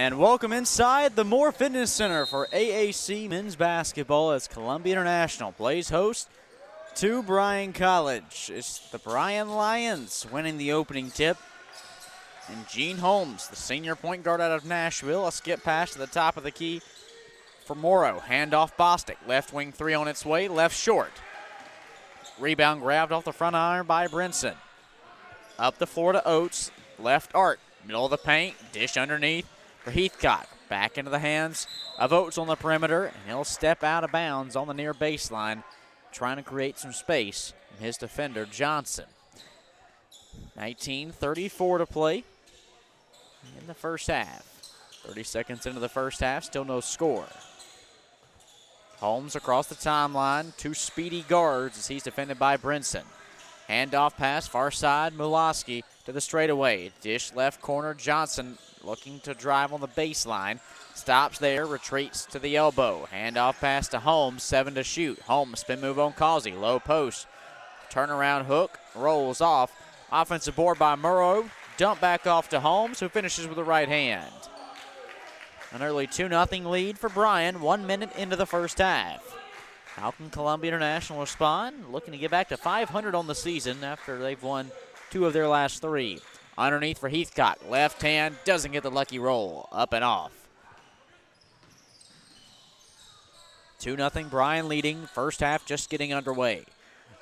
And welcome inside the Moore Fitness Center for AAC men's basketball as Columbia International plays host to Bryan College. It's the Bryan Lions winning the opening tip. And Gene Holmes, the senior point guard out of Nashville, a skip pass to the top of the key for Morrow. Handoff Bostic, left wing three on its way, left short. Rebound grabbed off the front iron by Brinson. Up the floor to Oates, left arc, middle of the paint, dish underneath for Heathcock. Back into the hands of Oates on the perimeter, and he'll step out of bounds on the near baseline, trying to create some space. His defender, Johnson. 19:34 to play in the first half. 30 seconds into the first half, still no score. Holmes across the timeline, two speedy guards as he's defended by Brinson. Handoff pass, far side, Muloski to the straightaway. Dish left corner, Johnson looking to drive on the baseline. Stops there, retreats to the elbow. Handoff pass to Holmes, 7 to shoot. Holmes, spin move on Causey, low post. Turnaround hook, rolls off. Offensive board by Murrow. Dump back off to Holmes, who finishes with the right hand. An early 2-0 lead for Bryan, 1 minute into the first half. How can Columbia International respond? Looking to get back to 500 on the season after they've won 2 of their last 3. Underneath for Heathcock. Left hand, doesn't get the lucky roll. Up and off. 2-0 Bryan leading. First half just getting underway.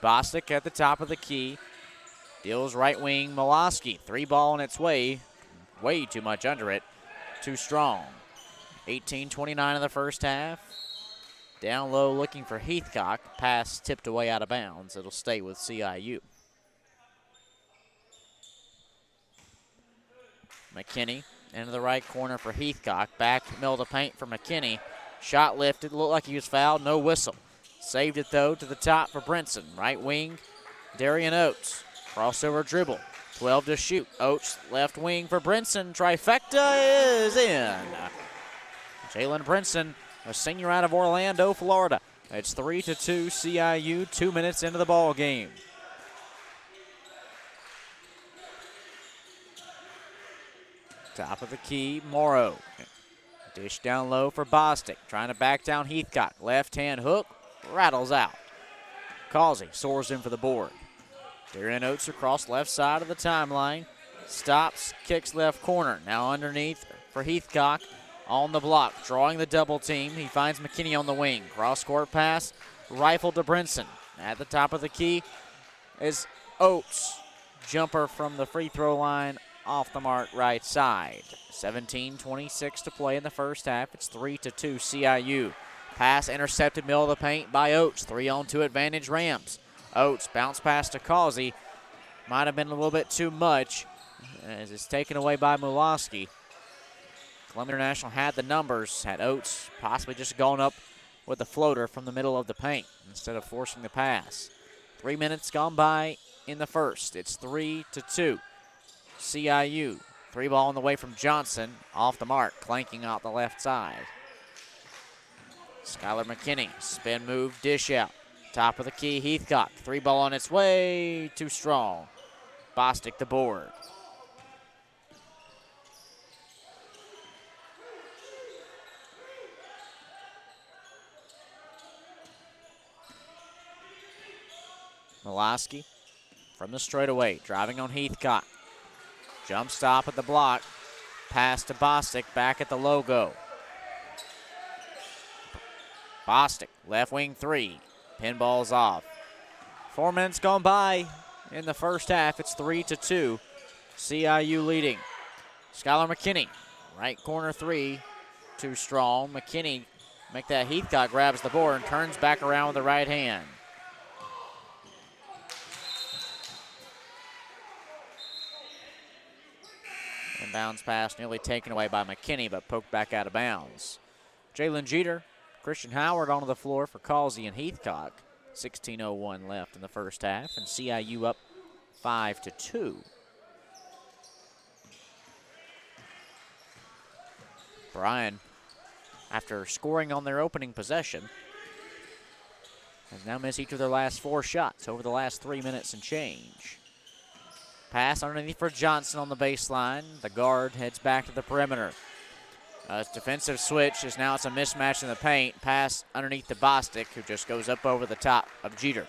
Bostic at the top of the key. Deals right wing Muloski. 3 ball on its way. Way too much under it. Too strong. 18:29 in the first half. Down low looking for Heathcock. Pass tipped away out of bounds. It'll stay with CIU. McKinney into the right corner for Heathcock. Back middle of the paint for McKinney. Shot lifted. Looked like he was fouled. No whistle. Saved it, though, to the top for Brinson. Right wing, Darian Oates. Crossover dribble. 12 to shoot. Oates left wing for Brinson. Trifecta is in. Jalen Brinson, a senior out of Orlando, Florida. It's 3-2 CIU, 2 minutes into the ball game. Top of the key, Morrow. Dish down low for Bostic. Trying to back down Heathcock. Left hand hook, rattles out. Causey soars in for the board. Darian Oates across left side of the timeline. Stops, kicks left corner. Now underneath for Heathcock. On the block, drawing the double team. He finds McKinney on the wing. Cross-court pass, rifled to Brinson. At the top of the key is Oates. Jumper from the free throw line off the mark right side. 17:26 to play in the first half. It's 3-2 CIU. Pass intercepted middle of the paint by Oates. 3-on-2 advantage Rams. Oates bounce pass to Causey. Might have been a little bit too much as it's taken away by Muloski. Columbia International had the numbers, had Oates possibly just gone up with the floater from the middle of the paint instead of forcing the pass. 3 minutes gone by in the first. It's 3-2. CIU, 3 ball on the way from Johnson, off the mark, clanking out the left side. Skylar McKinney, spin move, dish out. Top of the key, Heathcock, 3 ball on its way, too strong. Bostic the board. Muloski from the straightaway, driving on Heathcock. Jump stop at the block. Pass to Bostic, back at the logo. Bostic, left wing 3. Pinball's off. 4 minutes gone by in the first half. It's 3-2. CIU leading. Skylar McKinney, right corner 3. Too strong. McKinney, make that Heathcock, grabs the board and turns back around with the right hand. Inbounds pass nearly taken away by McKinney, but poked back out of bounds. Jalen Jeter, Christian Howard onto the floor for Causey and Heathcock. 16:01 left in the first half, and CIU up 5-2. Bryan, after scoring on their opening possession, has now missed each of their last 4 shots over the last 3 minutes and change. Pass underneath for Johnson on the baseline. The guard heads back to the perimeter. Defensive switch is now it's a mismatch in the paint. Pass underneath to Bostic, who just goes up over the top of Jeter.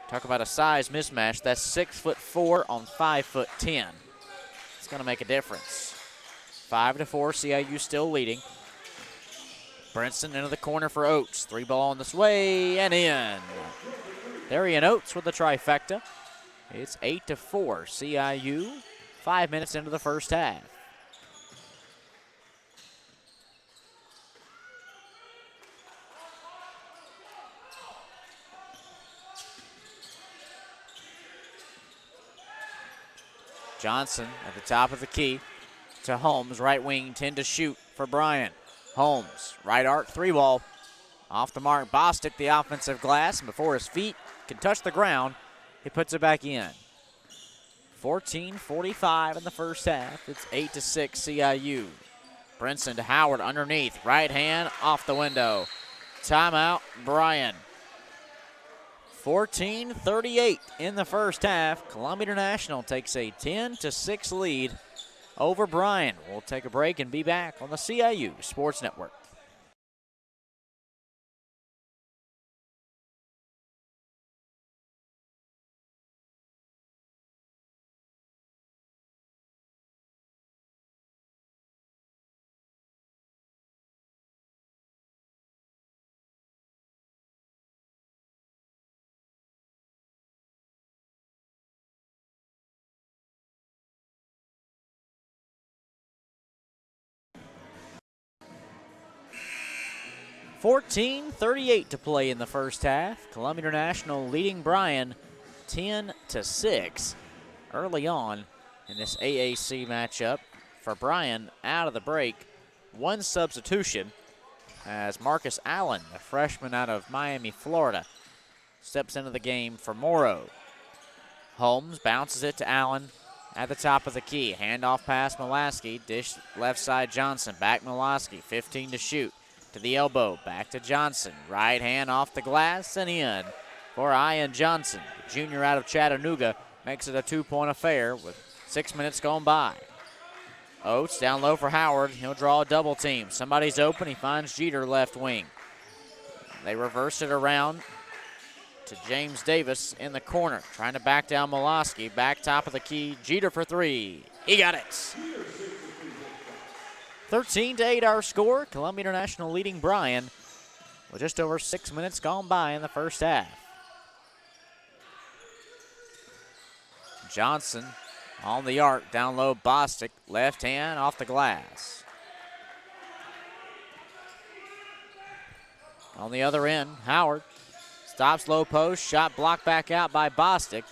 Talk about a size mismatch. That's 6'4" on 5'10". It's going to make a difference. 5-4, CIU still leading. Brinson into the corner for Oates. 3-ball on this way and in. Darian Oates with the trifecta. It's 8-4, CIU. 5 minutes into the first half. Johnson at the top of the key to Holmes, right wing, 10 to shoot for Bryan. Holmes, right arc, 3-ball. Off the mark, Bostic, the offensive glass, and before his feet can touch the ground, he puts it back in. 14:45 in the first half. It's 8-6 CIU. Brinson to Howard underneath, right hand off the window. Timeout, Bryan. 14:38 in the first half. Columbia International takes a 10-6 lead over Bryan. We'll take a break and be back on the CIU Sports Network. .38 to play in the first half. Columbia International leading Bryan 10-6 early on in this AAC matchup. For Bryan, out of the break, one substitution as Marcus Allen, a freshman out of Miami, Florida, steps into the game for Morrow. Holmes bounces it to Allen at the top of the key. Handoff pass, Mulaski. Dish left side, Johnson. Back Mulaski, 15 to shoot. To the elbow, back to Johnson. Right hand off the glass and in for Ian Johnson. The junior out of Chattanooga makes it a 2-point affair with 6 minutes gone by. Oates down low for Howard. He'll draw a double team. Somebody's open. He finds Jeter left wing. They reverse it around to James Davis in the corner. Trying to back down Mulaski. Back top of the key. Jeter for 3. He got it. 13-8 our score. Columbia International leading Bryan with just over 6 minutes gone by in the first half. Johnson on the arc, down low, Bostic, left hand off the glass. On the other end, Howard stops low post, shot blocked back out by Bostic,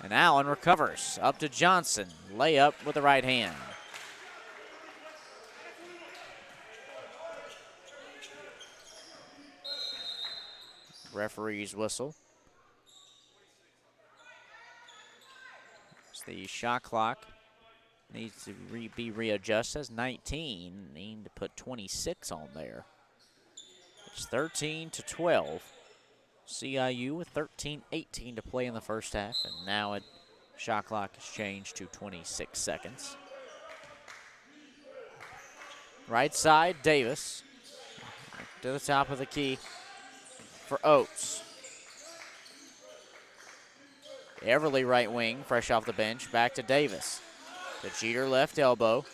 and Allen recovers up to Johnson, layup with the right hand. Referee's whistle. So the shot clock needs to be readjusted. As 19, need to put 26 on there. It's 13-12. CIU with 13:18 to play in the first half, and now a shot clock has changed to 26 seconds. Right side, Davis to the top of the key for Oates. Everly right wing, fresh off the bench, back to Davis. To Jeter left elbow.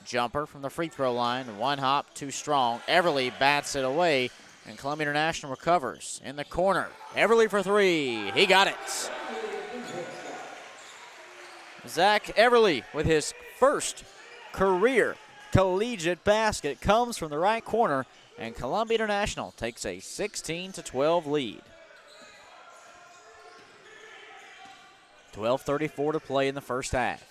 Jumper from the free throw line, one hop, too strong. Everly bats it away, and Columbia International recovers in the corner. Everly for 3, he got it. Zach Everly with his first career collegiate basket comes from the right corner, and Columbia International takes a 16-12 lead. 12:34 to play in the first half.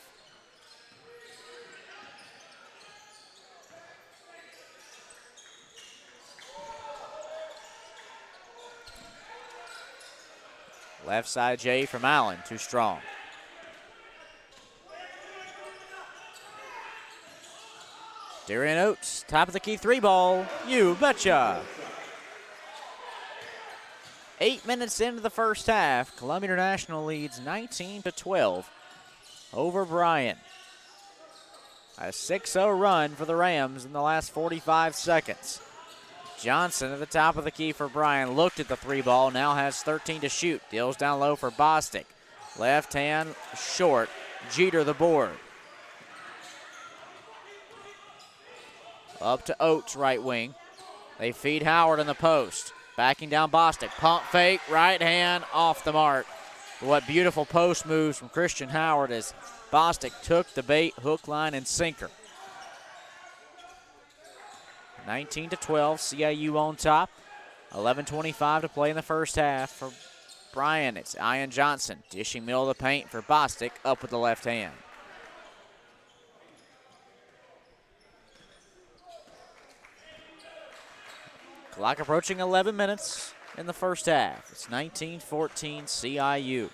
Left side Jay from Allen, too strong. Darian Oates, top of the key 3-ball. You betcha. 8 minutes into the first half, Columbia International leads 19-12 over Bryan. A 6-0 run for the Rams in the last 45 seconds. Johnson at the top of the key for Bryan. Looked at the three ball, now has 13 to shoot. Deals down low for Bostic. Left hand short. Jeter the board. Up to Oates, right wing. They feed Howard in the post. Backing down Bostic. Pump fake, right hand off the mark. What beautiful post moves from Christian Howard as Bostic took the bait, hook, line, and sinker. 19-12, CIU on top. 11:25 to play in the first half for Bryan. It's Ian Johnson dishing middle of the paint for Bostic, up with the left hand. Clock approaching 11 minutes in the first half. It's 19-14 CIU.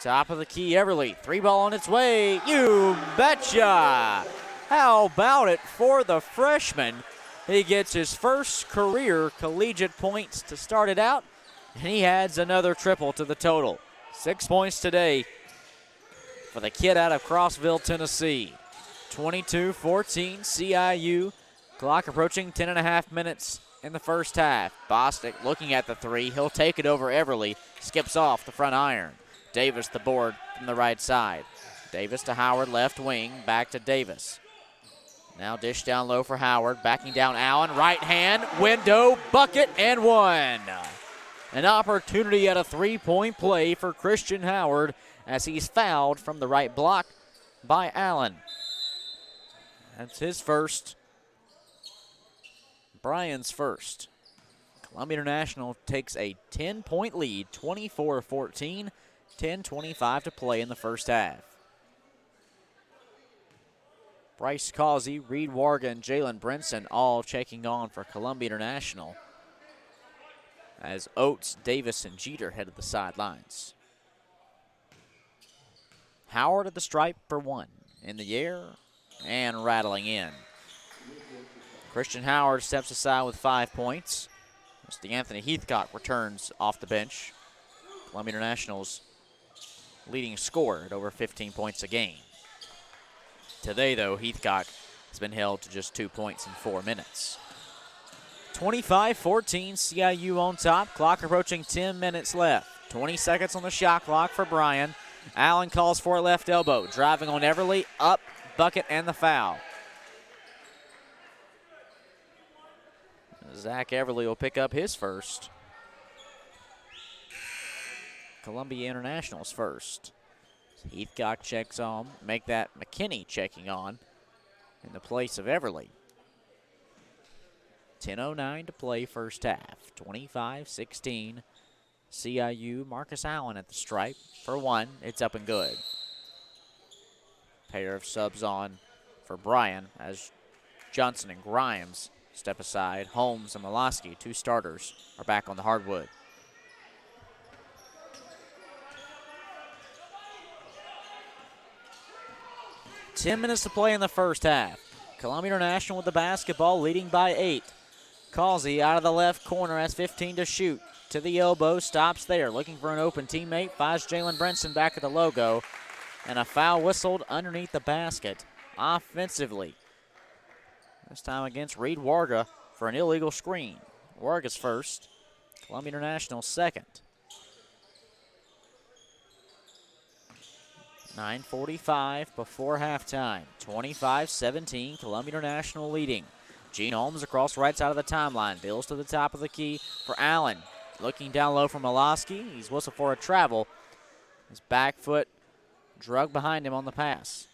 Top of the key, Everly. Three ball on its way. You betcha. How about it for the freshman? He gets his first career collegiate points to start it out, and he adds another triple to the total. 6 points today for the kid out of Crossville, Tennessee. 22-14 CIU. Clock approaching 10.5 minutes in the first half. Bostic looking at the three. He'll take it over Everly. Skips off the front iron. Davis the board from the right side. Davis to Howard, left wing. Back to Davis. Now dish down low for Howard. Backing down Allen. Right hand. Window. Bucket and one. An opportunity at a three-point play for Christian Howard as he's fouled from the right block by Allen. That's his first. Bryan's first. Columbia International takes a 10-point lead, 24-14, 10:25 to play in the first half. Bryce Causey, Reed Warga, and Jalen Brinson all checking on for Columbia International as Oates, Davis, and Jeter head to the sidelines. Howard at the stripe for one. In the air and rattling in. Christian Howard steps aside with 5 points. As DeAnthony Heathcock returns off the bench. Columbia International's leading scorer at over 15 points a game. Today, though, Heathcock has been held to just 2 points in 4 minutes. 25-14, CIU on top. Clock approaching 10 minutes left. 20 seconds on the shot clock for Bryan. Allen calls for a left elbow. Driving on Everly, up, bucket, and the foul. Zach Everly will pick up his first. Columbia International's first. Heathcock checks on, make that McKinney checking on in the place of Everly. 10:09 to play first half. 25-16. CIU, Marcus Allen at the stripe for one. It's up and good. Pair of subs on for Bryan as Johnson and Grimes step aside. Holmes and Miloski, two starters, are back on the hardwood. Ten minutes to play in the first half. Columbia International with the basketball, leading by 8. Causey out of the left corner has 15 to shoot. To the elbow, stops there. Looking for an open teammate, finds Jalen Brinson back at the logo. And a foul whistled underneath the basket offensively. This time against Reed Warga for an illegal screen. Warga's first, Columbia International second. 9:45 before halftime. 25-17, Columbia International leading. Gene Holmes across the right side of the timeline. Bills to the top of the key for Allen. Looking down low for Miloski. He's whistled for a travel. His back foot drug behind him on the pass.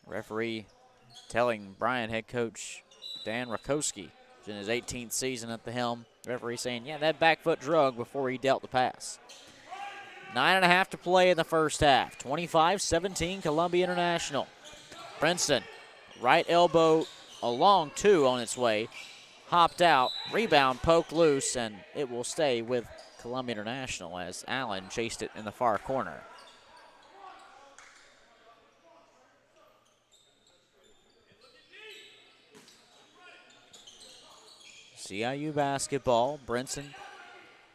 Referee telling Bryan head coach Dan Rakowski, who's in his 18th season at the helm. Referee saying, yeah, that back foot drug before he dealt the pass. 9.5 to play in the first half. 25-17, Columbia International. Brinson, right elbow along two on its way. Hopped out, rebound poked loose, and it will stay with Columbia International as Allen chased it in the far corner. CIU basketball. Brinson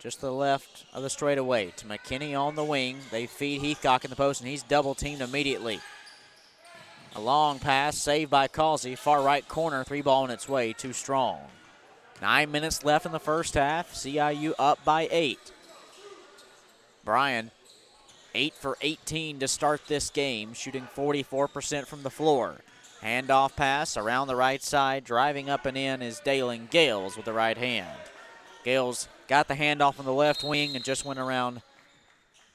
just to the left of the straightaway to McKinney on the wing. They feed Heathcock in the post, and he's double-teamed immediately. A long pass, saved by Causey. Far right corner, 3-ball on its way, too strong. 9 minutes left in the first half. CIU up by 8. Bryan, 8 for 18 to start this game, shooting 44% from the floor. Handoff pass around the right side, driving up and in is Dalen Gales with the right hand. Gales got the handoff on the left wing and just went around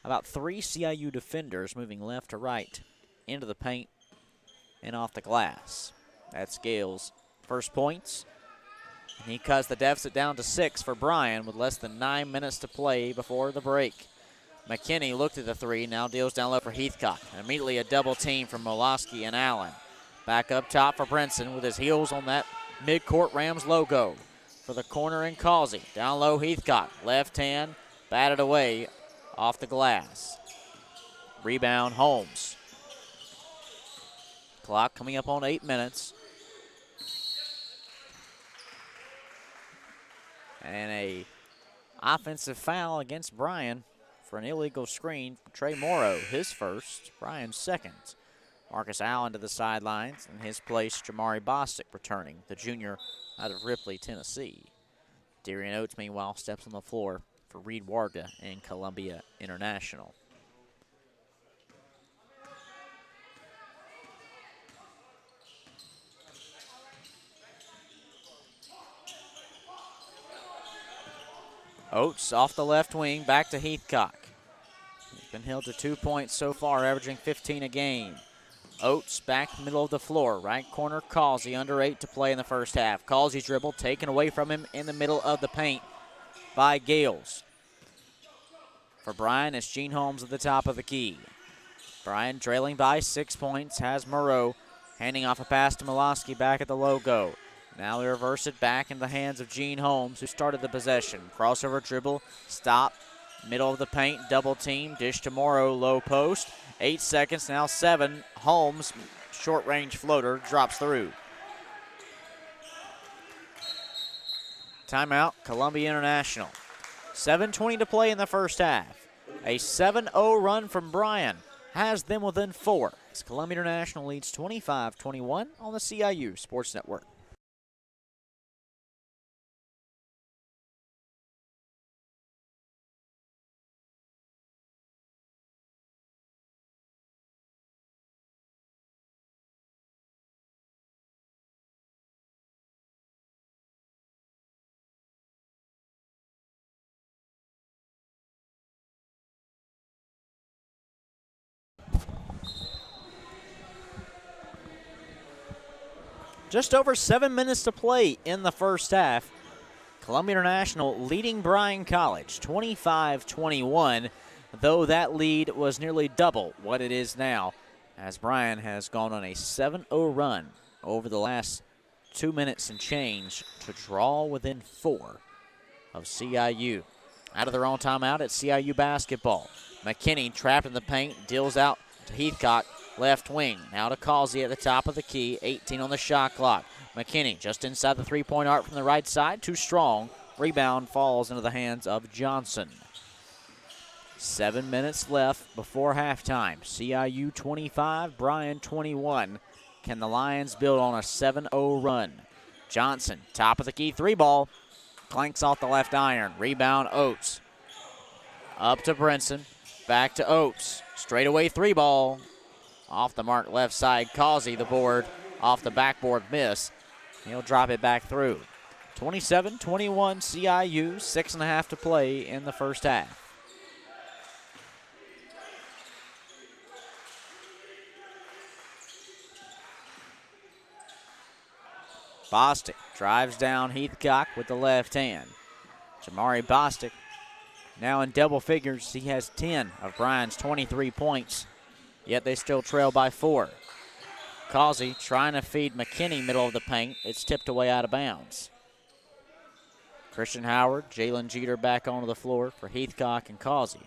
about 3 CIU defenders, moving left to right into the paint and off the glass. That's Gales' first points. And he cuts the deficit down to 6 for Bryan with less than 9 minutes to play before the break. McKinney looked at the 3, now deals down low for Heathcock. And immediately a double team from Molosky and Allen. Back up top for Brinson with his heels on that midcourt Rams logo. For the corner and Causey. Down low Heathcock, left hand, batted away off the glass. Rebound Holmes. Clock coming up on 8 minutes. And a offensive foul against Bryan for an illegal screen from Trey Morrow, his first, Bryan's second. Marcus Allen to the sidelines. In his place, Jamari Bostic returning, the junior out of Ripley, Tennessee. Darian Oates, meanwhile, steps on the floor for Reed Warga and Columbia International. Oates off the left wing, back to Heathcock. He's been held to 2 points so far, averaging 15 a game. Oates back middle of the floor, right corner Causey, under 8 to play in the first half. Causey's dribble taken away from him in the middle of the paint by Gales. For Bryan, it's Gene Holmes at the top of the key. Bryan trailing by 6 points, has Moreau handing off a pass to Molosky back at the logo. Now we reverse it back in the hands of Gene Holmes, who started the possession. Crossover dribble, stop, middle of the paint, double team, dish to Morrow, low post. 8 seconds, now 7. Holmes, short range floater, drops through. Timeout, Columbia International. 7:20 to play in the first half. A 7-0 run from Bryan has them within 4. As Columbia International leads 25-21 on the CIU Sports Network. Just over 7 minutes to play in the first half. Columbia International leading Bryan College 25-21, though that lead was nearly double what it is now, as Bryan has gone on a 7-0 run over the last 2 minutes and change to draw within 4 of CIU. Out of their own timeout, it's CIU basketball. McKinney trapped in the paint, deals out to Heathcock. Left wing, now to Causey at the top of the key, 18 on the shot clock. McKinney just inside the three-point arc from the right side, too strong. Rebound falls into the hands of Johnson. 7 minutes left before halftime. CIU 25, Bryan 21. Can the Lions build on a 7-0 run? Johnson, top of the key, 3-ball. Clanks off the left iron. Rebound, Oates. Up to Brinson, back to Oates. Straightaway 3-ball. Off the mark left side, Causey the board, off the backboard miss. He'll drop it back through. 27-21 CIU, 6.5 to play in the first half. Bostic drives down Heathcock with the left hand. Jamari Bostic now in double figures. He has 10 of Bryan's 23 points. Yet they still trail by 4. Causey trying to feed McKinney middle of the paint. It's tipped away out of bounds. Christian Howard, Jalen Jeter back onto the floor for Heathcock and Causey.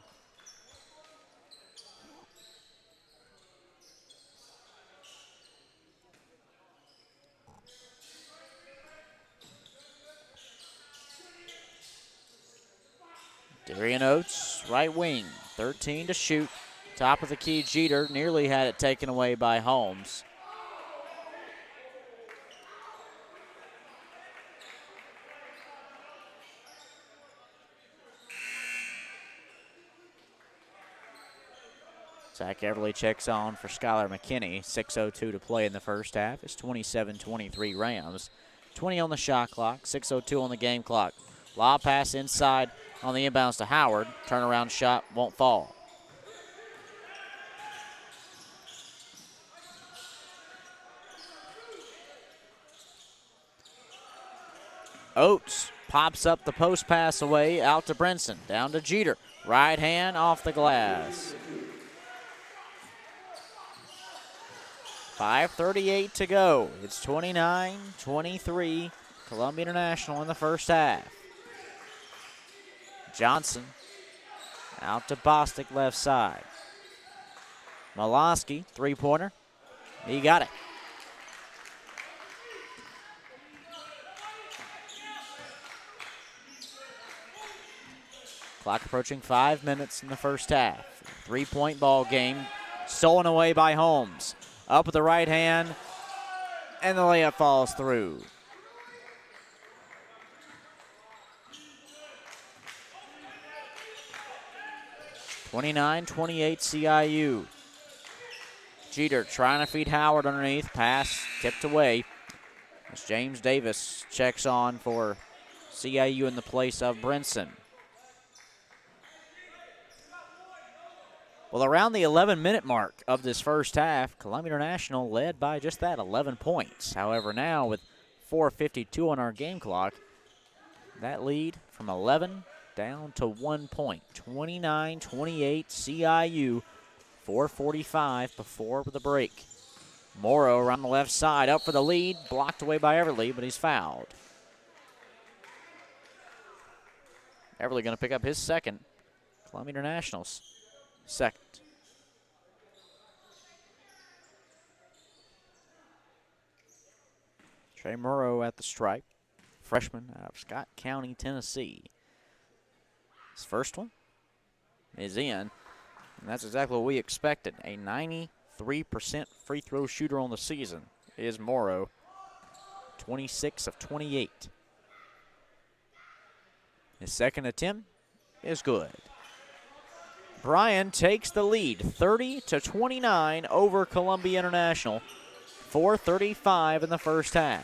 Brian Oates, right wing, 13 to shoot. Top of the key, Jeter nearly had it taken away by Holmes. Zach Everly checks on for Skylar McKinney. 6:02 to play in the first half. It's 27-23 Rams. 20 on the shot clock, 6:02 on the game clock. Lob pass inside on the inbounds to Howard. Turnaround shot won't fall. Oates pops up the post pass away, out to Brinson, down to Jeter. Right hand off the glass. 5:38 to go. It's 29-23, Columbia International in the first half. Johnson out to Bostic left side. Molosky, three-pointer. He got it. Clock approaching 5 minutes in the first half. 3-point ball game, stolen away by Holmes. Up with the right hand, and the layup falls through. (29-28) CIU. Jeter trying to feed Howard underneath. Pass tipped away as James Davis checks on for CIU in the place of Brinson. Well, around the 11-minute mark of this first half, Columbia International led by just that, 11 points. However, now with 4:52 on our game clock, that lead from 11 down to 1 point. 29-28 CIU, 4:45 before the break. Morrow around the left side, up for the lead, blocked away by Everly, but he's fouled. Everly going to pick up his second. Columbia International's second. Trey Morrow at the stripe. Freshman out of Scott County, Tennessee. His first one is in, and that's exactly what we expected. A 93% free throw shooter on the season is Morrow. 26 of 28. His second attempt is good. Bryan takes the lead, 30-29 over Columbia International. 4:35 in the first half.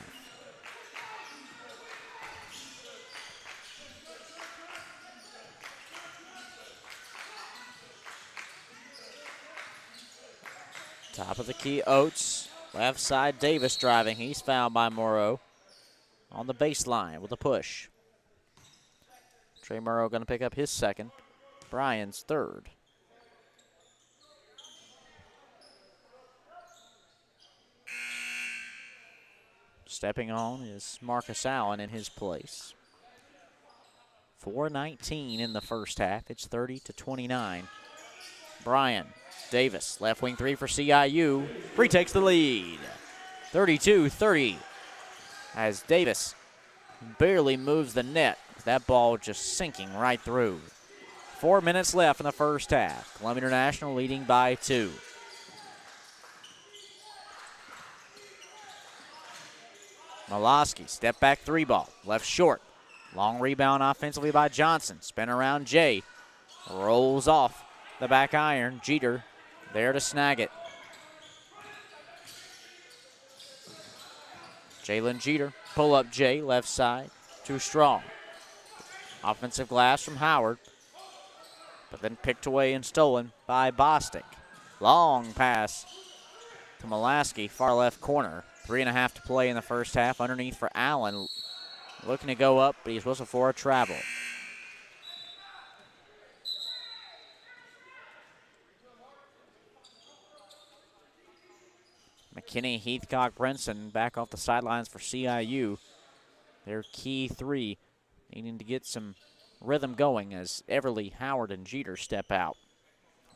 Top of the key, Oates. Left side, Davis driving. He's fouled by Morrow on the baseline with a push. Trey Morrow going to pick up his second. Bryan's third. Stepping on is Marcus Allen in his place. 4:19 in the first half. It's 30-29. Bryan, Davis, left wing three for CIU. Retakes the lead. 32-30 as Davis barely moves the net. That ball just sinking right through. 4 minutes left in the first half. Columbia International leading by 2. Molosky, step back three ball, left short. Long rebound offensively by Johnson. Spin around Jay. Rolls off the back iron. Jeter there to snag it. Jalen Jeter, pull up Jay, left side, too strong. Offensive glass from Howard, but then picked away and stolen by Bostic. Long pass to Molosky, far left corner. 3.5 to play in the first half. Underneath for Allen. Looking to go up, but he's whistled for a travel. McKinney, Heathcock, Brinson back off the sidelines for CIU. Their key three needing to get some rhythm going as Everly, Howard, and Jeter step out.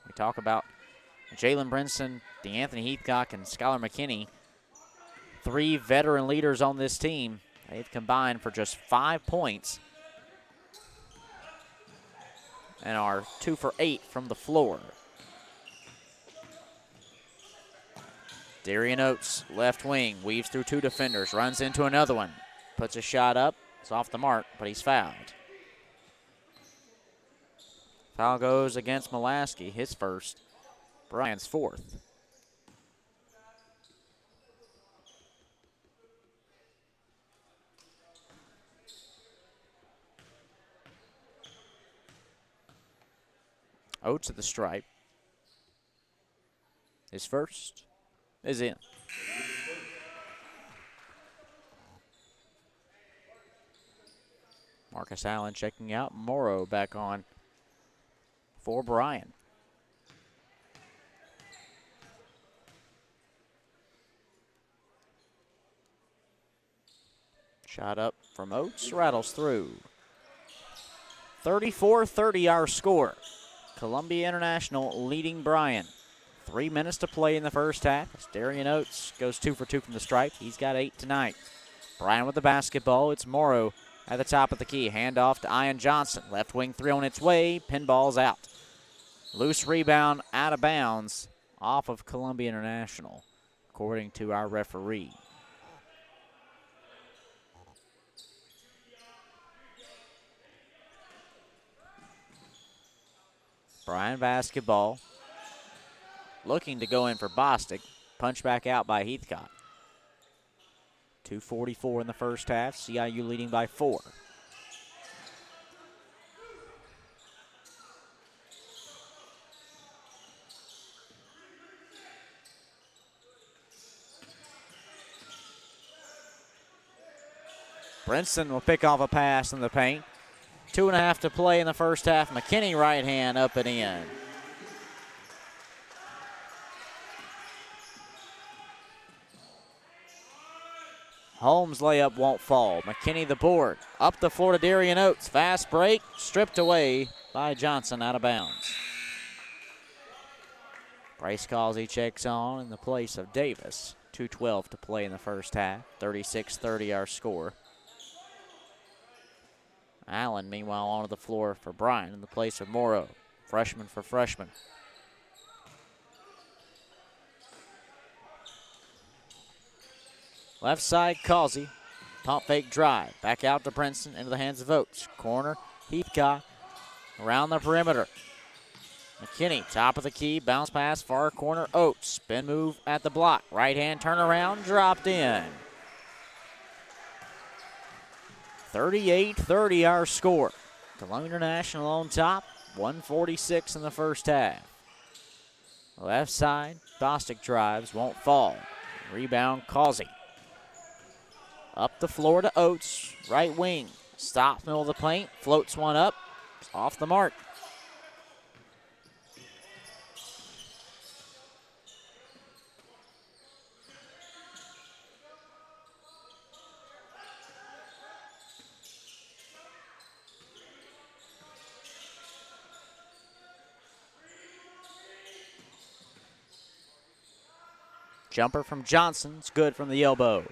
We talk about Jalen Brinson, DeAnthony Heathcock, and Skylar McKinney. 3 veteran leaders on this team. They've combined for just 5 points and are 2 for 8 from the floor. Darian Oates, left wing, weaves through 2 defenders, runs into another one, puts a shot up. It's off the mark, but he's fouled. Foul goes against Mulaski, his first. Bryan's fourth. Oates at the stripe. His first is in. Marcus Allen checking out. Morrow back on for Bryan. Shot up from Oates, rattles through. 34-30 our score. Columbia International leading Bryan. 3 minutes to play in the first half. As Darian Oates goes 2 for 2 from the stripe. He's got 8 tonight. Bryan with the basketball. It's Morrow at the top of the key. Handoff to Ian Johnson. Left wing 3 on its way. Pinball's out. Loose rebound out of bounds off of Columbia International, according to our referee. Bryan basketball. Looking to go in for Bostic. Punch back out by Heathcott. 2:44 in the first half. CIU leading by 4. Brinson will pick off a pass in the paint. 2.5 to play in the first half. McKinney right hand up and in. Holmes' layup won't fall. McKinney the board. Up the floor to Darian Oates. Fast break. Stripped away by Johnson out of bounds. Bryce Causey checks on in the place of Davis. 2:12 to play in the first half. 36-30 our score. Allen, meanwhile, onto the floor for Bryan in the place of Morrow. Freshman for freshman. Left side, Causey. Pump fake drive. Back out to Princeton into the hands of Oates. Corner, Heathcott around the perimeter. McKinney, top of the key, bounce pass, far corner, Oates. Spin move at the block. Right hand turnaround, dropped in. 38-30 our score. Columbia International on top. 1:46 in the first half. Left side, Bostic drives, won't fall. Rebound, Causey. Up the floor to Oates, right wing. Stops middle of the paint, floats one up, off the mark. Jumper from Johnson, it's good from the elbow.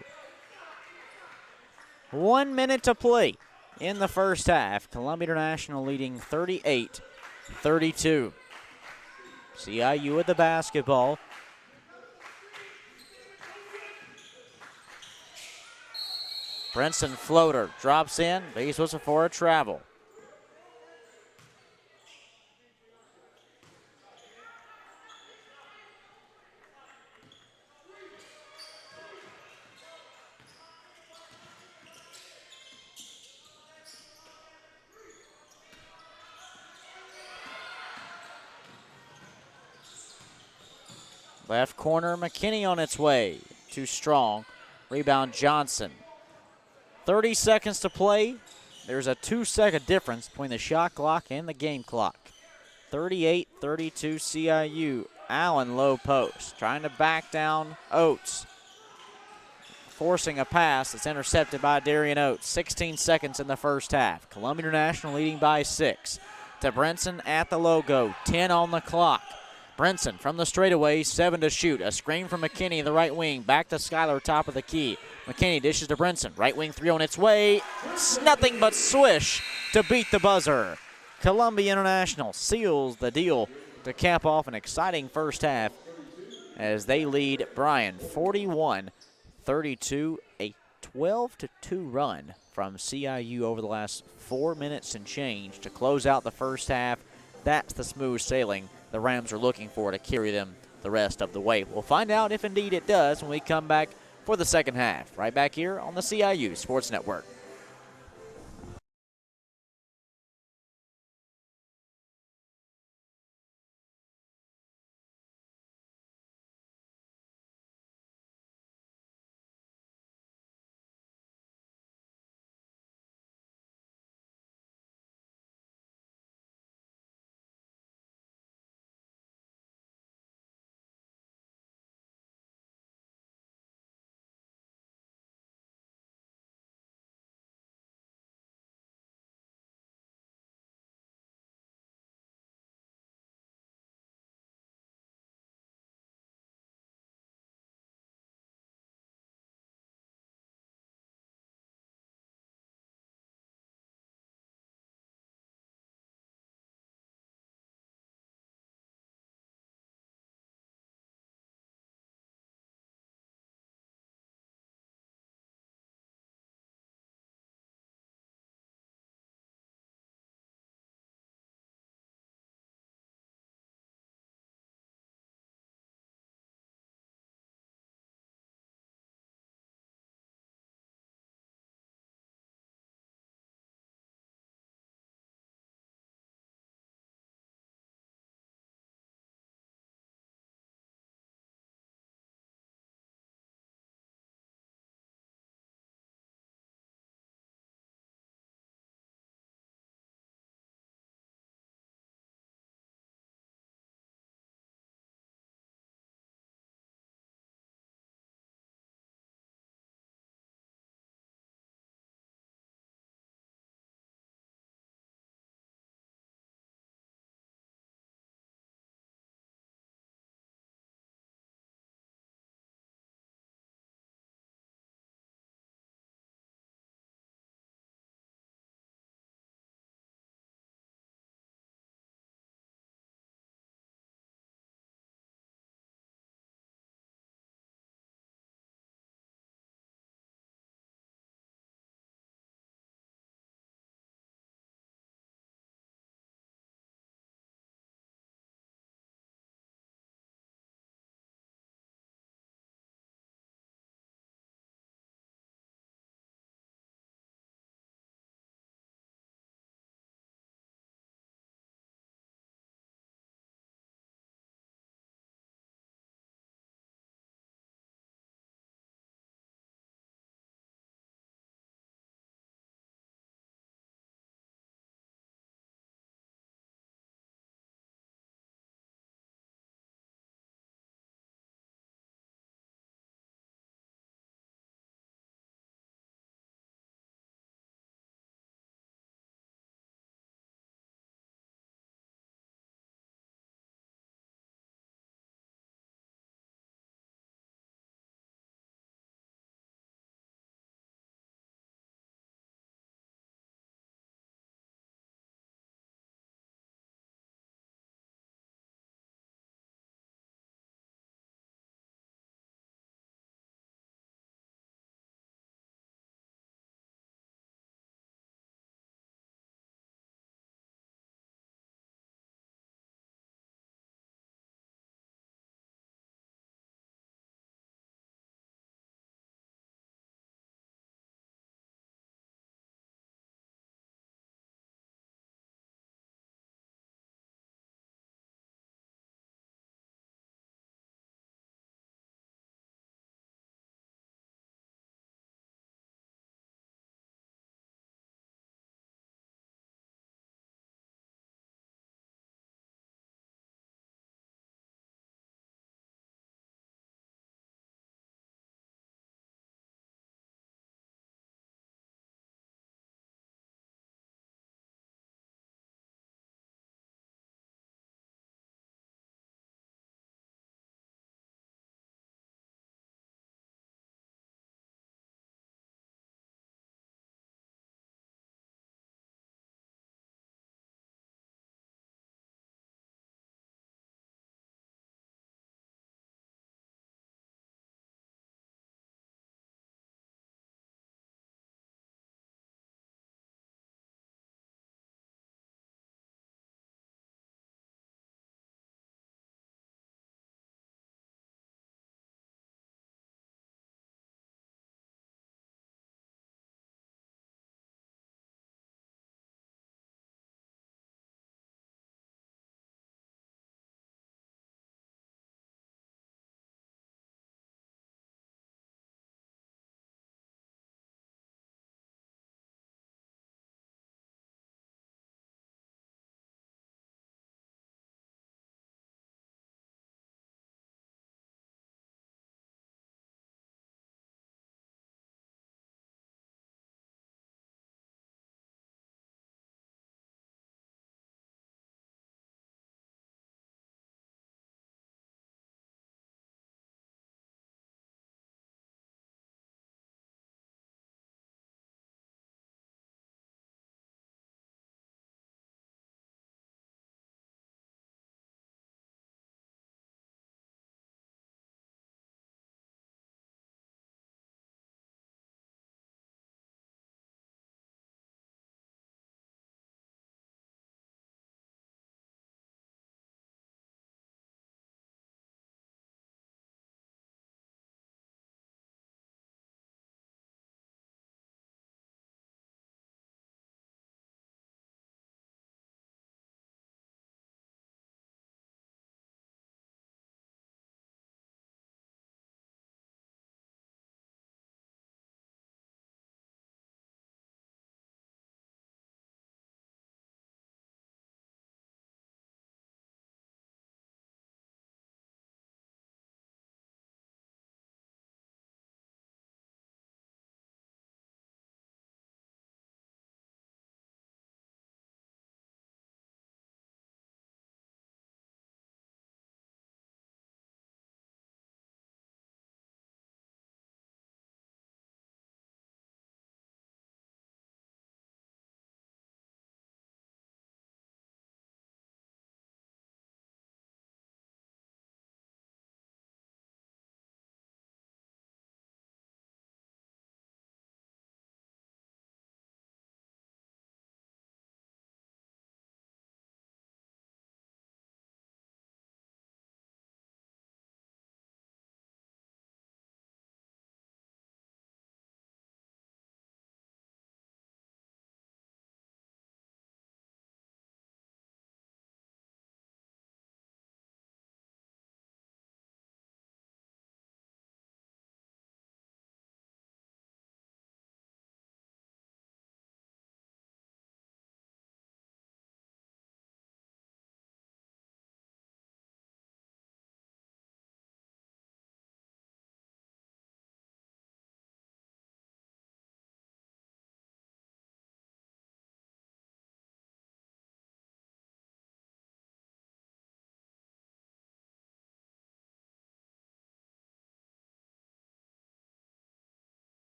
1 minute to play in the first half. Columbia International leading 38-32. CIU with the basketball. Brinson floater drops in. Base whistle for a travel. Left corner, McKinney on its way. Too strong. Rebound, Johnson. 30 seconds to play. There's a 2-second difference between the shot clock and the game clock. 38-32 CIU. Allen low post. Trying to back down Oates. Forcing a pass that's intercepted by Darian Oates. 16 seconds in the first half. Columbia International leading by 6. To Brinson at the logo. 10 on the clock. Brinson from the straightaway, 7 to shoot. A screen from McKinney, the right wing. Back to Schuyler, top of the key. McKinney dishes to Brinson. Right wing 3 on its way. It's nothing but swish to beat the buzzer. Columbia International seals the deal to cap off an exciting first half as they lead Bryan 41-32, a 12-2 run from CIU over the last 4 minutes and change to close out the first half. That's the smooth sailing the Rams are looking for to carry them the rest of the way. We'll find out if indeed it does when we come back for the second half, right back here on the CIU Sports Network.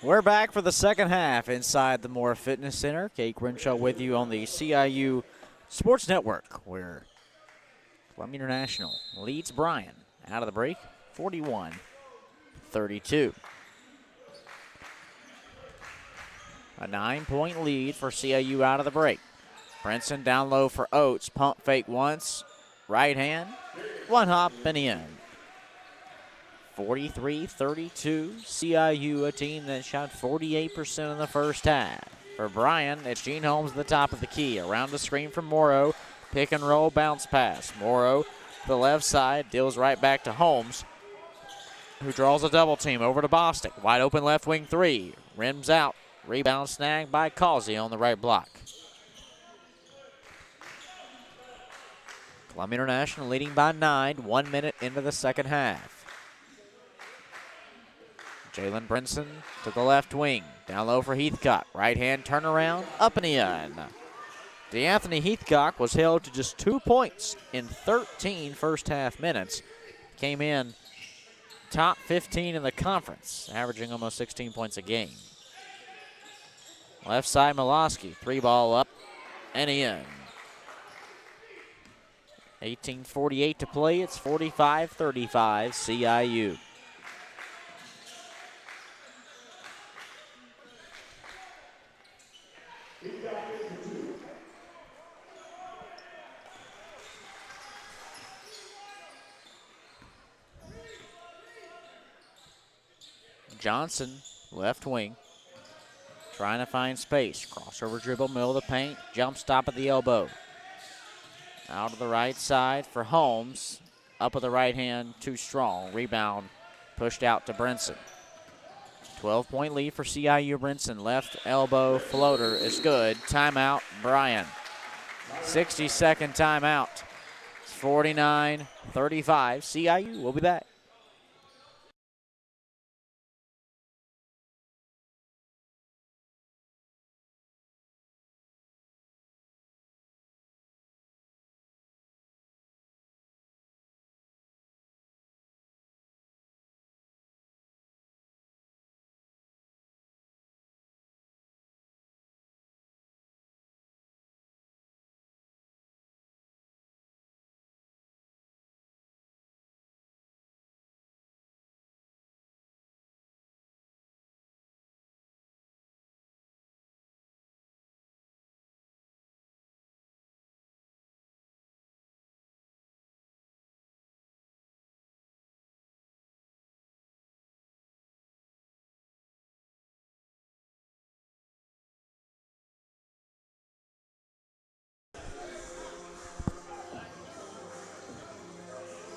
We're back for the second half inside the Moore Fitness Center. Kate Crenshaw with you on the CIU Sports Network, where Columbia International leads Bryan out of the break, 41-32. A 9-point lead for CIU out of the break. Brinson down low for Oates. Pump fake once. Right hand. One hop and in. 43-32. CIU, a team that shot 48% in the first half. For Bryan, it's Gene Holmes at the top of the key. Around the screen from Morrow. Pick and roll bounce pass. Morrow to the left side. Deals right back to Holmes, who draws a double team over to Bostic. Wide open left wing three. Rims out. Rebound snag by Causey on the right block. Columbia International leading by 9, 1 minute into the second half. Jalen Brinson to the left wing. Down low for Heathcock. Right hand turnaround, up and in. DeAnthony Heathcock was held to just 2 points in 13 first half minutes. Came in top 15 in the conference, averaging almost 16 points a game. Left side, Miloski, 3-ball up and in. 18:48 to play. It's 45-35 CIU. Johnson, left wing. Trying to find space. Crossover dribble, middle of the paint. Jump stop at the elbow. Out of the right side for Holmes. Up with the right hand, too strong. Rebound pushed out to Brinson. 12-point lead for CIU. Brinson. Left elbow floater is good. Timeout, Bryan. 60-second timeout. It's 49-35. CIU, we'll be back.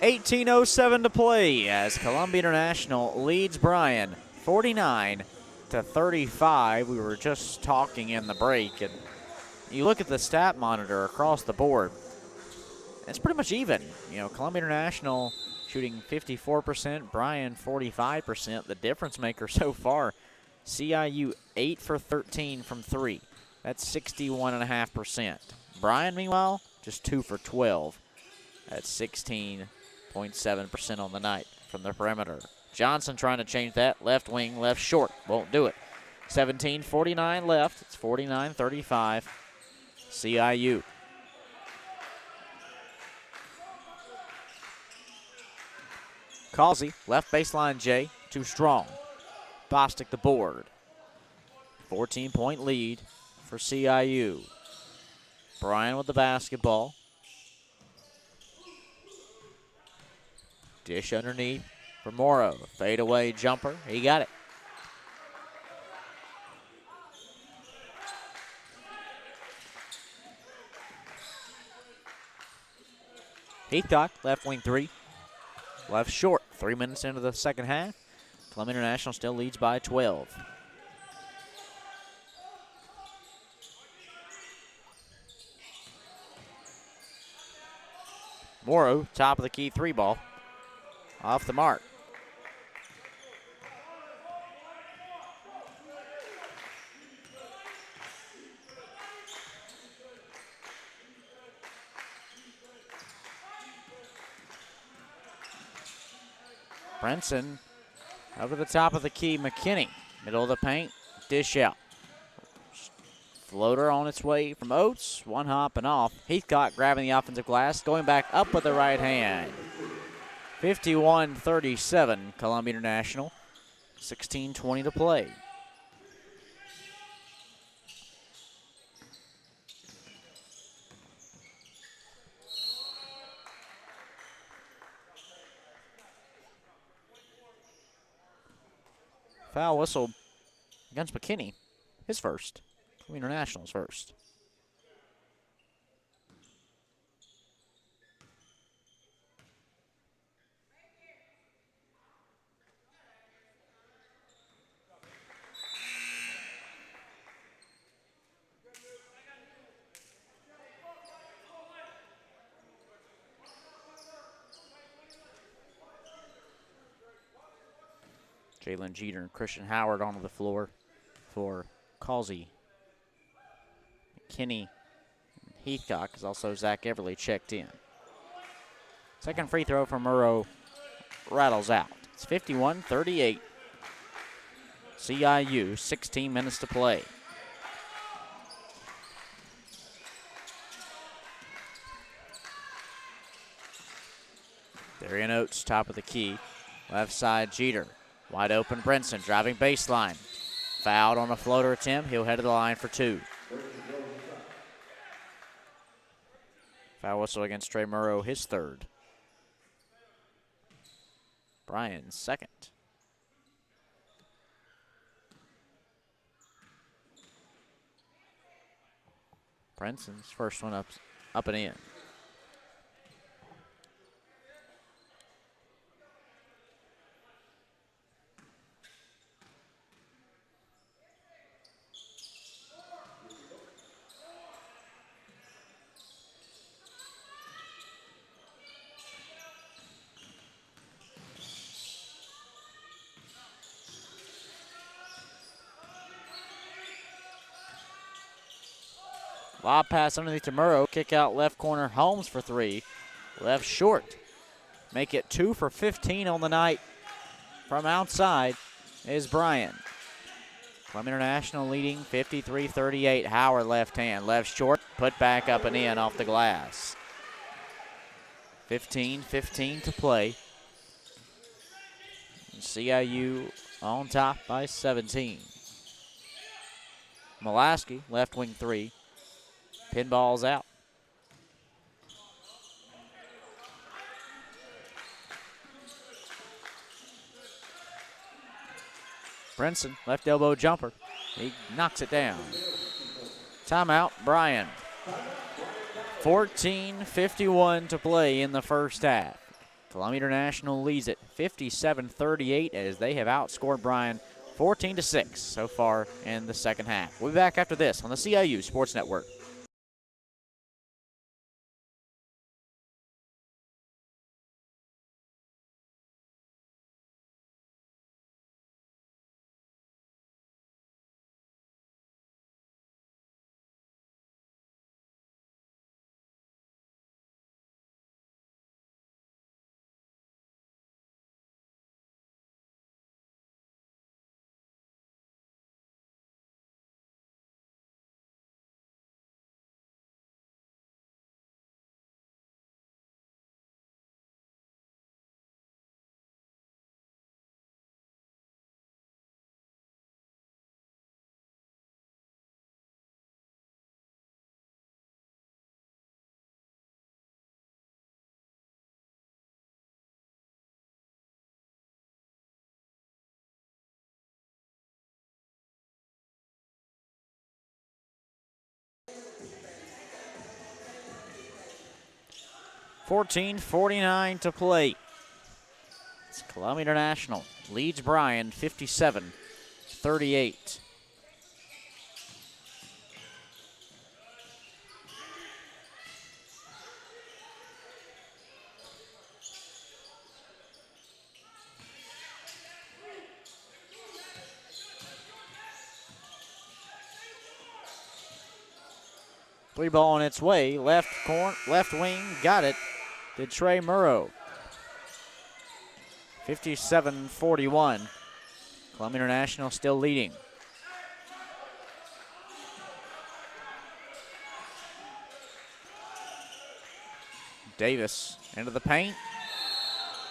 $18:07 to play as Columbia International leads Bryan 49-35. We were just talking in the break, and you look at the stat monitor across the board, it's pretty much even. You know, Columbia International shooting 54%, Bryan 45%. The difference maker so far, CIU 8 for 13 from 3. That's 61.5%. Bryan, meanwhile, just 2 for 12. That's 16.7% on the night from the perimeter. Johnson trying to change that. Left wing, left short. Won't do it. 17:49 left. It's 49-35. CIU. Causey, left baseline J, too strong. Bostic the board. 14-point lead for CIU. Bryan with the basketball. Dish underneath for Morrow. Fadeaway jumper. He got it. Heathcock, left wing three. Left short. 3 minutes into the second half. Columbia International still leads by 12. Morrow, top of the key 3-ball. Off the mark. Brinson over the top of the key, McKinney. Middle of the paint, dish out. Floater on its way from Oates, one hop and off. Heathcock grabbing the offensive glass, going back up with the right hand. 51-37, Columbia International. 16:20 to play. Foul whistle against McKinney, his first. International's first. Jalen Jeter and Christian Howard onto the floor for Causey. McKinney, Heathcock, is also Zach Everly checked in. Second free throw from Murrow rattles out. It's 51-38. CIU, 16 minutes to play. Darian Oates, top of the key. Left side, Jeter. Wide open, Brinson driving baseline. Fouled on a floater attempt. He'll head to the line for two. Foul whistle against Trey Murrow, his third. Bryan, second. Brinson's first one up and in. Lob pass underneath to Murrow. Kick out left corner. Holmes for three. Left short. Make it 2 for 15 on the night. From outside is Bryan. Columbia International leading 53-38. Howard left hand. Left short. Put back up and in off the glass. 15-15 to play. CIU on top by 17. Molaski, left wing three. Pinball's out. Brinson, left elbow jumper. He knocks it down. Timeout, Bryan. 14:51 to play in the first half. Columbia International leads it 57-38 as they have outscored Bryan 14-6 so far in the second half. We'll be back after this on the CIU Sports Network. $14:49 to play. It's Columbia International leads Bryan 57-38. Three ball on its way, left wing, got it. Did Trey Murrow. 57-41. Columbia International still leading. Davis into the paint.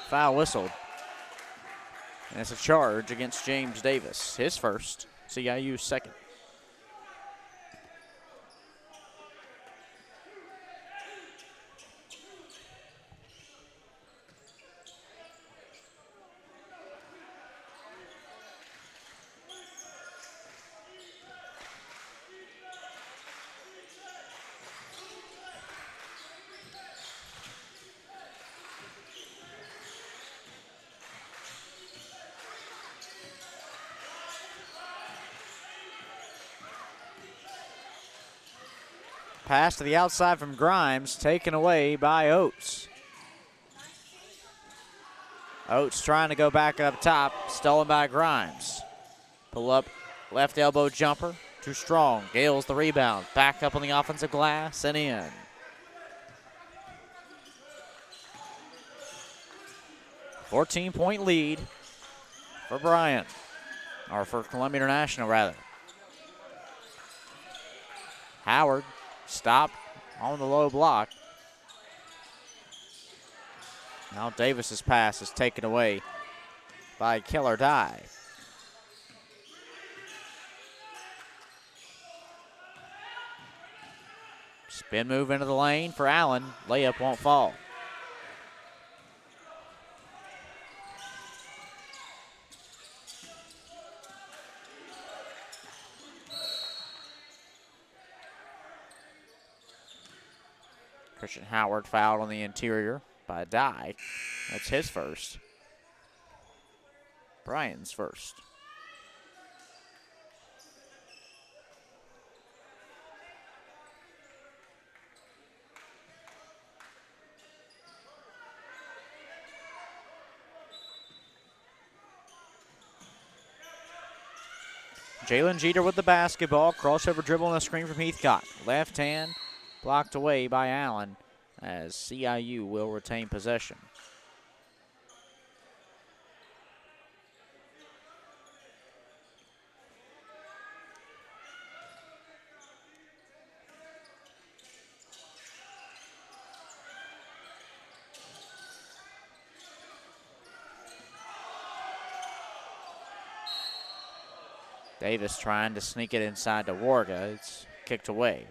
Foul whistled. And it's a charge against James Davis. His first, CIU's second. Pass to the outside from Grimes, taken away by Oates. Oates trying to go back up top, stolen by Grimes. Pull up, left elbow jumper, too strong. Gales the rebound, back up on the offensive glass and in. "14-point lead for Bryan, or for Columbia International rather. Howard stopped on the low block. Now Davis's pass is taken away by Keller Dye. Spin move into the lane for Allen. Layup won't fall. Christian Howard fouled on the interior by Dye. That's his first. Bryan's first. Jalen Jeter with the basketball. Crossover dribble and a screen from Heathcock. Left hand blocked away by Allen as CIU will retain possession. Davis trying to sneak it inside to Warga. It's kicked away.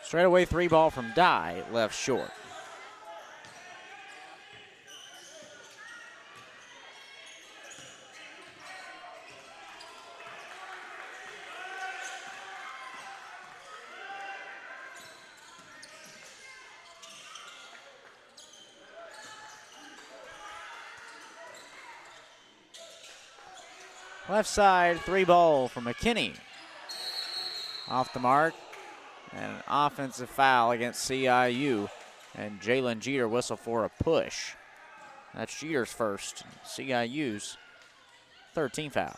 Straightaway three ball from Dye, left short. Left side, three ball from McKinney. Off the mark. And an offensive foul against CIU. And Jalen Jeter whistle for a push. That's Jeter's first. CIU's third team foul.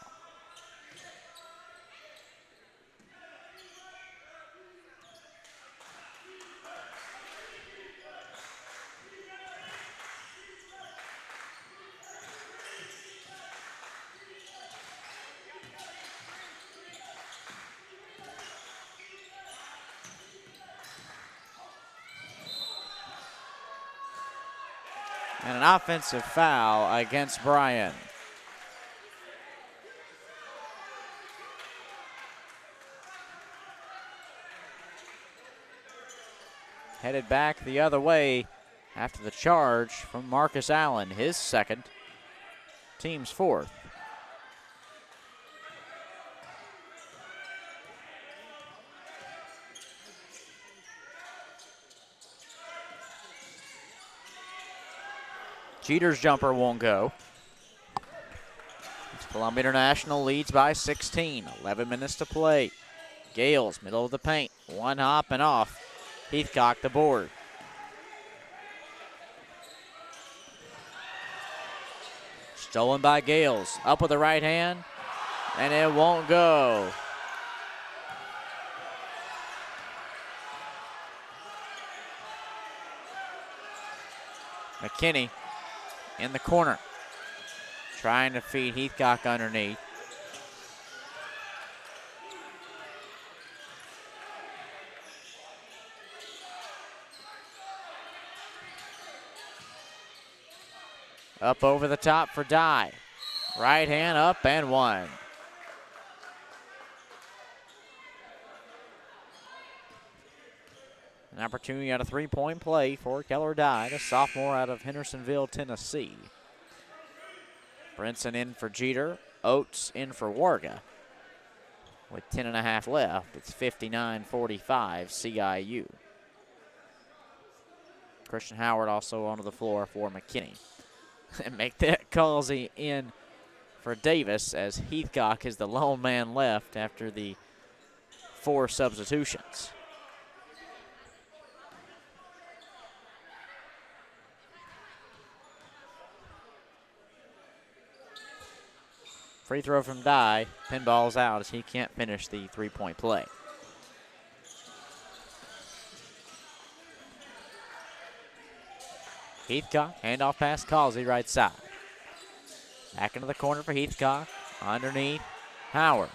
And an offensive foul against Bryan. Headed back the other way after the charge from Marcus Allen, his second, team's fourth. Jeter's jumper won't go. Columbia International leads by 16, 11 minutes to play. Gales, middle of the paint, one hop and off. Heathcock the board. Stolen by Gales, up with the right hand, and it won't go. McKinney in the corner, trying to feed Heathcock underneath. Up over the top for Dye. Right hand up and one. An opportunity at a three-point play for Keller Dye, the sophomore out of Hendersonville, Tennessee. Brinson in for Jeter. Oates in for Warga. With 10.5 left, it's 59-45 CIU. Christian Howard also onto the floor for McKinney. And make that Causey in for Davis, as Heathcock is the lone man left after the 4 substitutions. Free throw from Dye, pinballs out as he can't finish the three-point play. Heathcock, handoff pass, Causey, right side. Back into the corner for Heathcock. Underneath, Howard.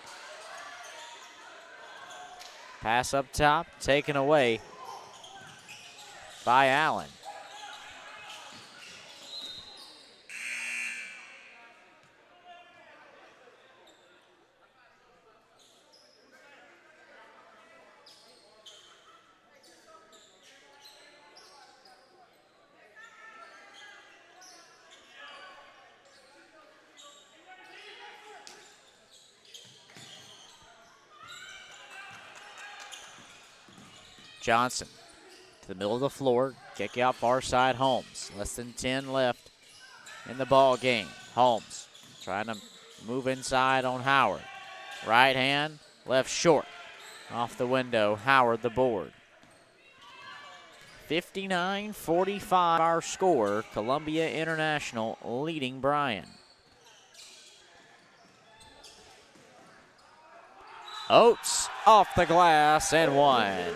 Pass up top, taken away by Allen. Johnson to the middle of the floor, kick out far side Holmes. Less than 10 left in the ball game. Holmes trying to move inside on Howard. Right hand, left short. Off the window, Howard the board. 59-45 our score. Columbia International leading Bryan. Oates off the glass and one.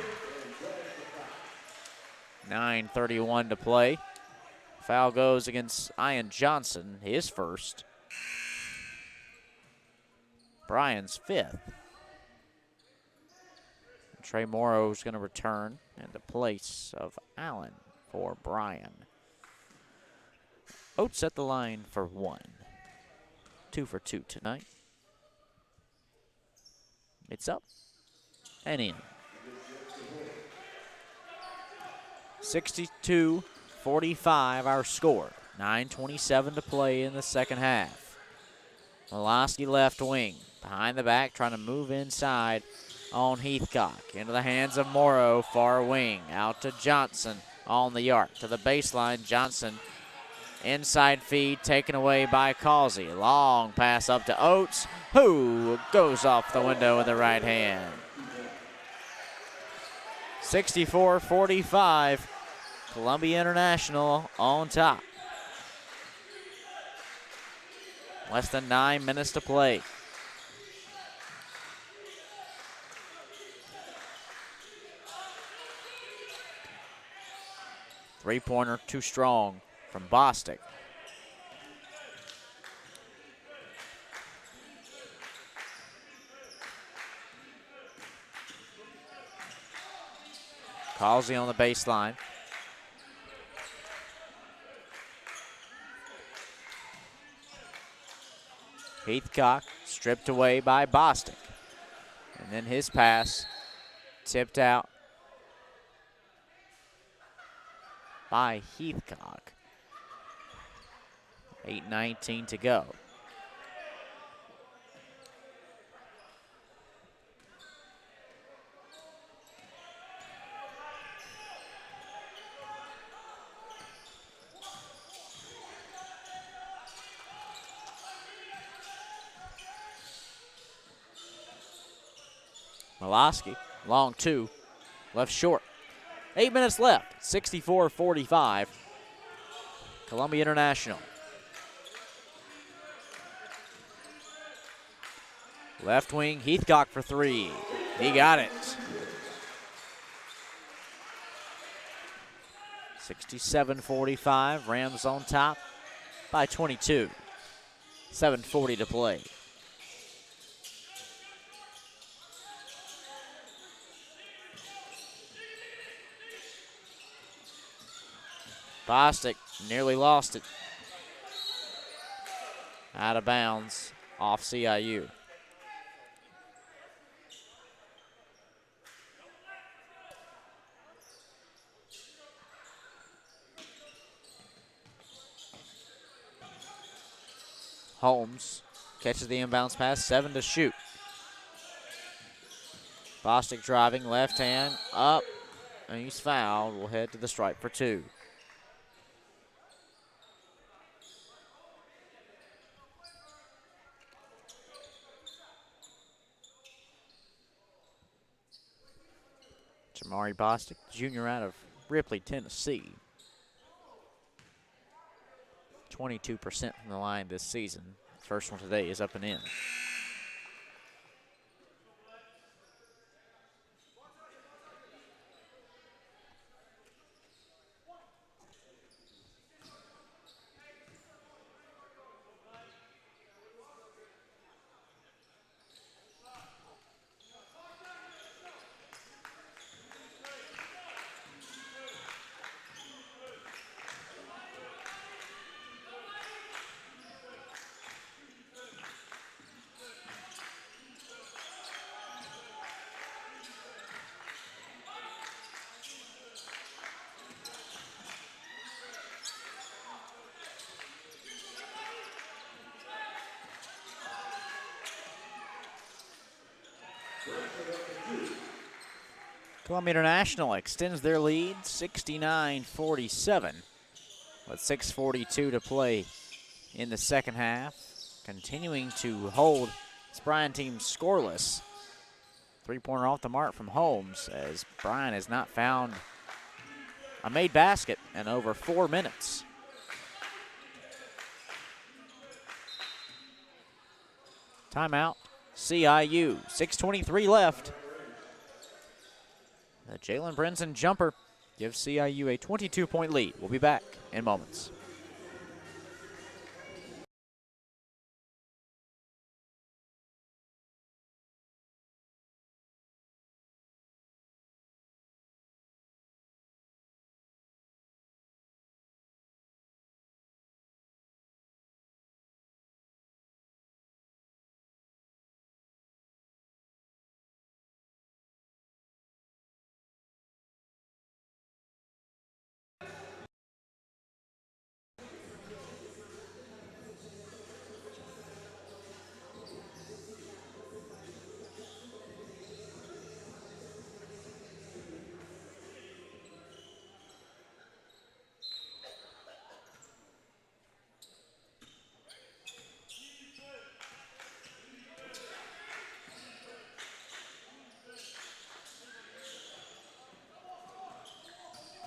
9:31 to play. Foul goes against Ian Johnson, his first. Bryan's fifth. Trey Morrow's going to return in the place of Allen for Bryan. Oates at the line for one. 2 for 2 tonight. It's up and in. 62-45 our score. 9:27 to play in the second half. Miloski left wing. Behind the back, trying to move inside on Heathcock. Into the hands of Morrow, far wing. Out to Johnson on the arc. To the baseline, Johnson. Inside feed taken away by Causey. Long pass up to Oates, who goes off the window with the right hand. 64-45, Columbia International on top. Less than 9 minutes to play. Three-pointer too strong from Bostic. Causey on the baseline. Heathcock stripped away by Bostic. And then his pass tipped out by Heathcock. 8:19 to go. Malosky, long two, left short. 8 minutes left, 64-45. Columbia International. Left wing, Heathcock for three. He got it. 67-45, Rams on top by 22. 7:40 to play. Bostic nearly lost it. Out of bounds, off CIU. Holmes catches the inbounds pass, 7 to shoot. Bostic driving, left hand, up, and he's fouled. We'll head to the stripe for two. Jamari Bostic, junior out of Ripley, Tennessee. 22% from the line this season. First one today is up and in. Columbia International extends their lead, 69-47, with 6:42 to play in the second half. Continuing to hold this Bryan team scoreless. Three-pointer off the mark from Holmes, as Bryan has not found a made basket in over 4 minutes. Timeout, CIU, 6:23 left. The Jalen Brinson jumper gives CIU a 22-point lead. We'll be back in moments.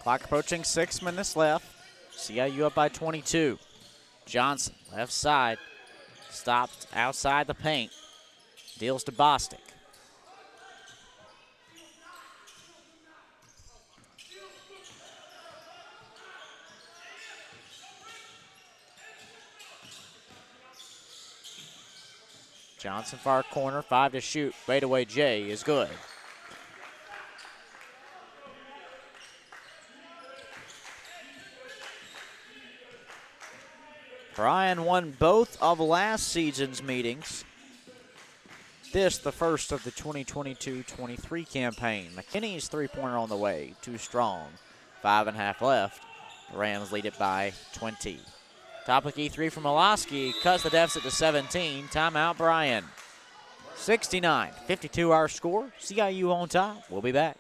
Clock approaching 6 minutes left. CIU up by 22. Johnson, left side, stopped outside the paint. Deals to Bostic. Johnson far corner, 5 to shoot. Fadeaway J is good. Bryan won both of last season's meetings. This, the first of the 2022-23 campaign. McKinney's three-pointer on the way, too strong. 5.5 left. The Rams lead it by 20. Top of key three from Moloski, cuts the deficit to 17. Timeout, Bryan. 69-52 our score. CIU on top. We'll be back.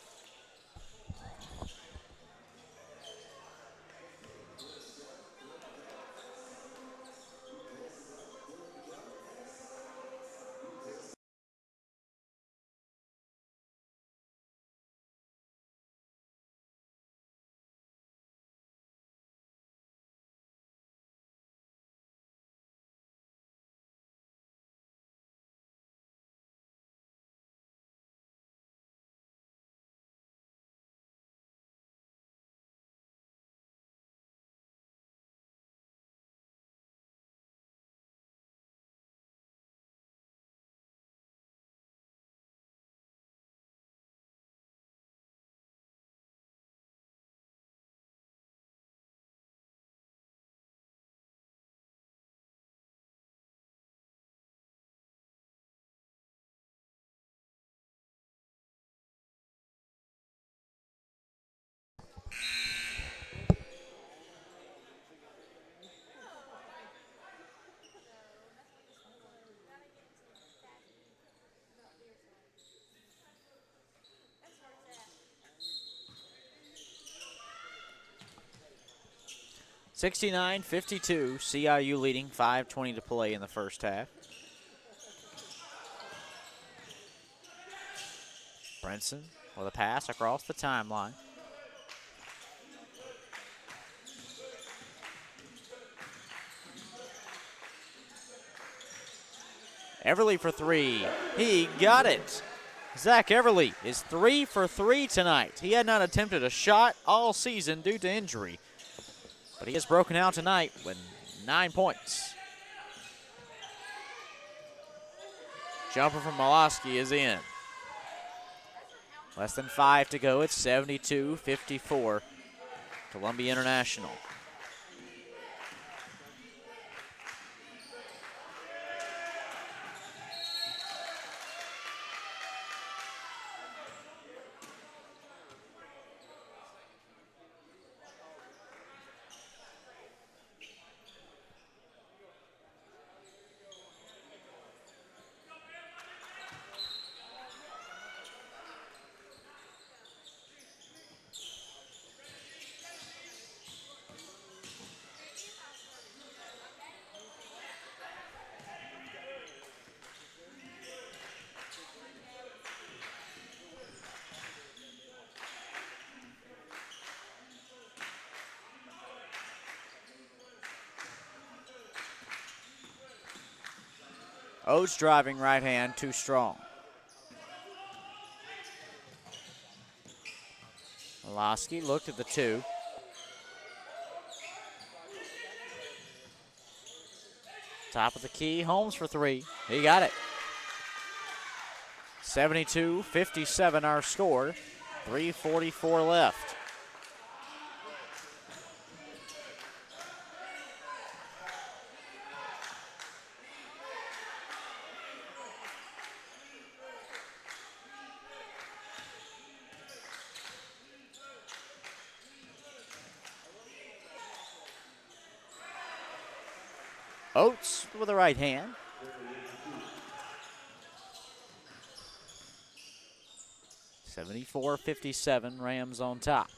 (69-52), CIU leading, 5:20 to play in the first half. Brinson with a pass across the timeline. Everly for three. He got it. Zach Everly is 3 for 3 tonight. He had not attempted a shot all season due to injury, but he has broken out tonight with 9 points. Jumper from Moloski is in. Less than 5 to go. It's 72-54. Columbia International. Oates driving right hand, too strong. Moloski looked at the two. Top of the key, Holmes for three. He got it. 72-57 our score. 3:44 left. Oates with the right hand. (74-57), Rams on top.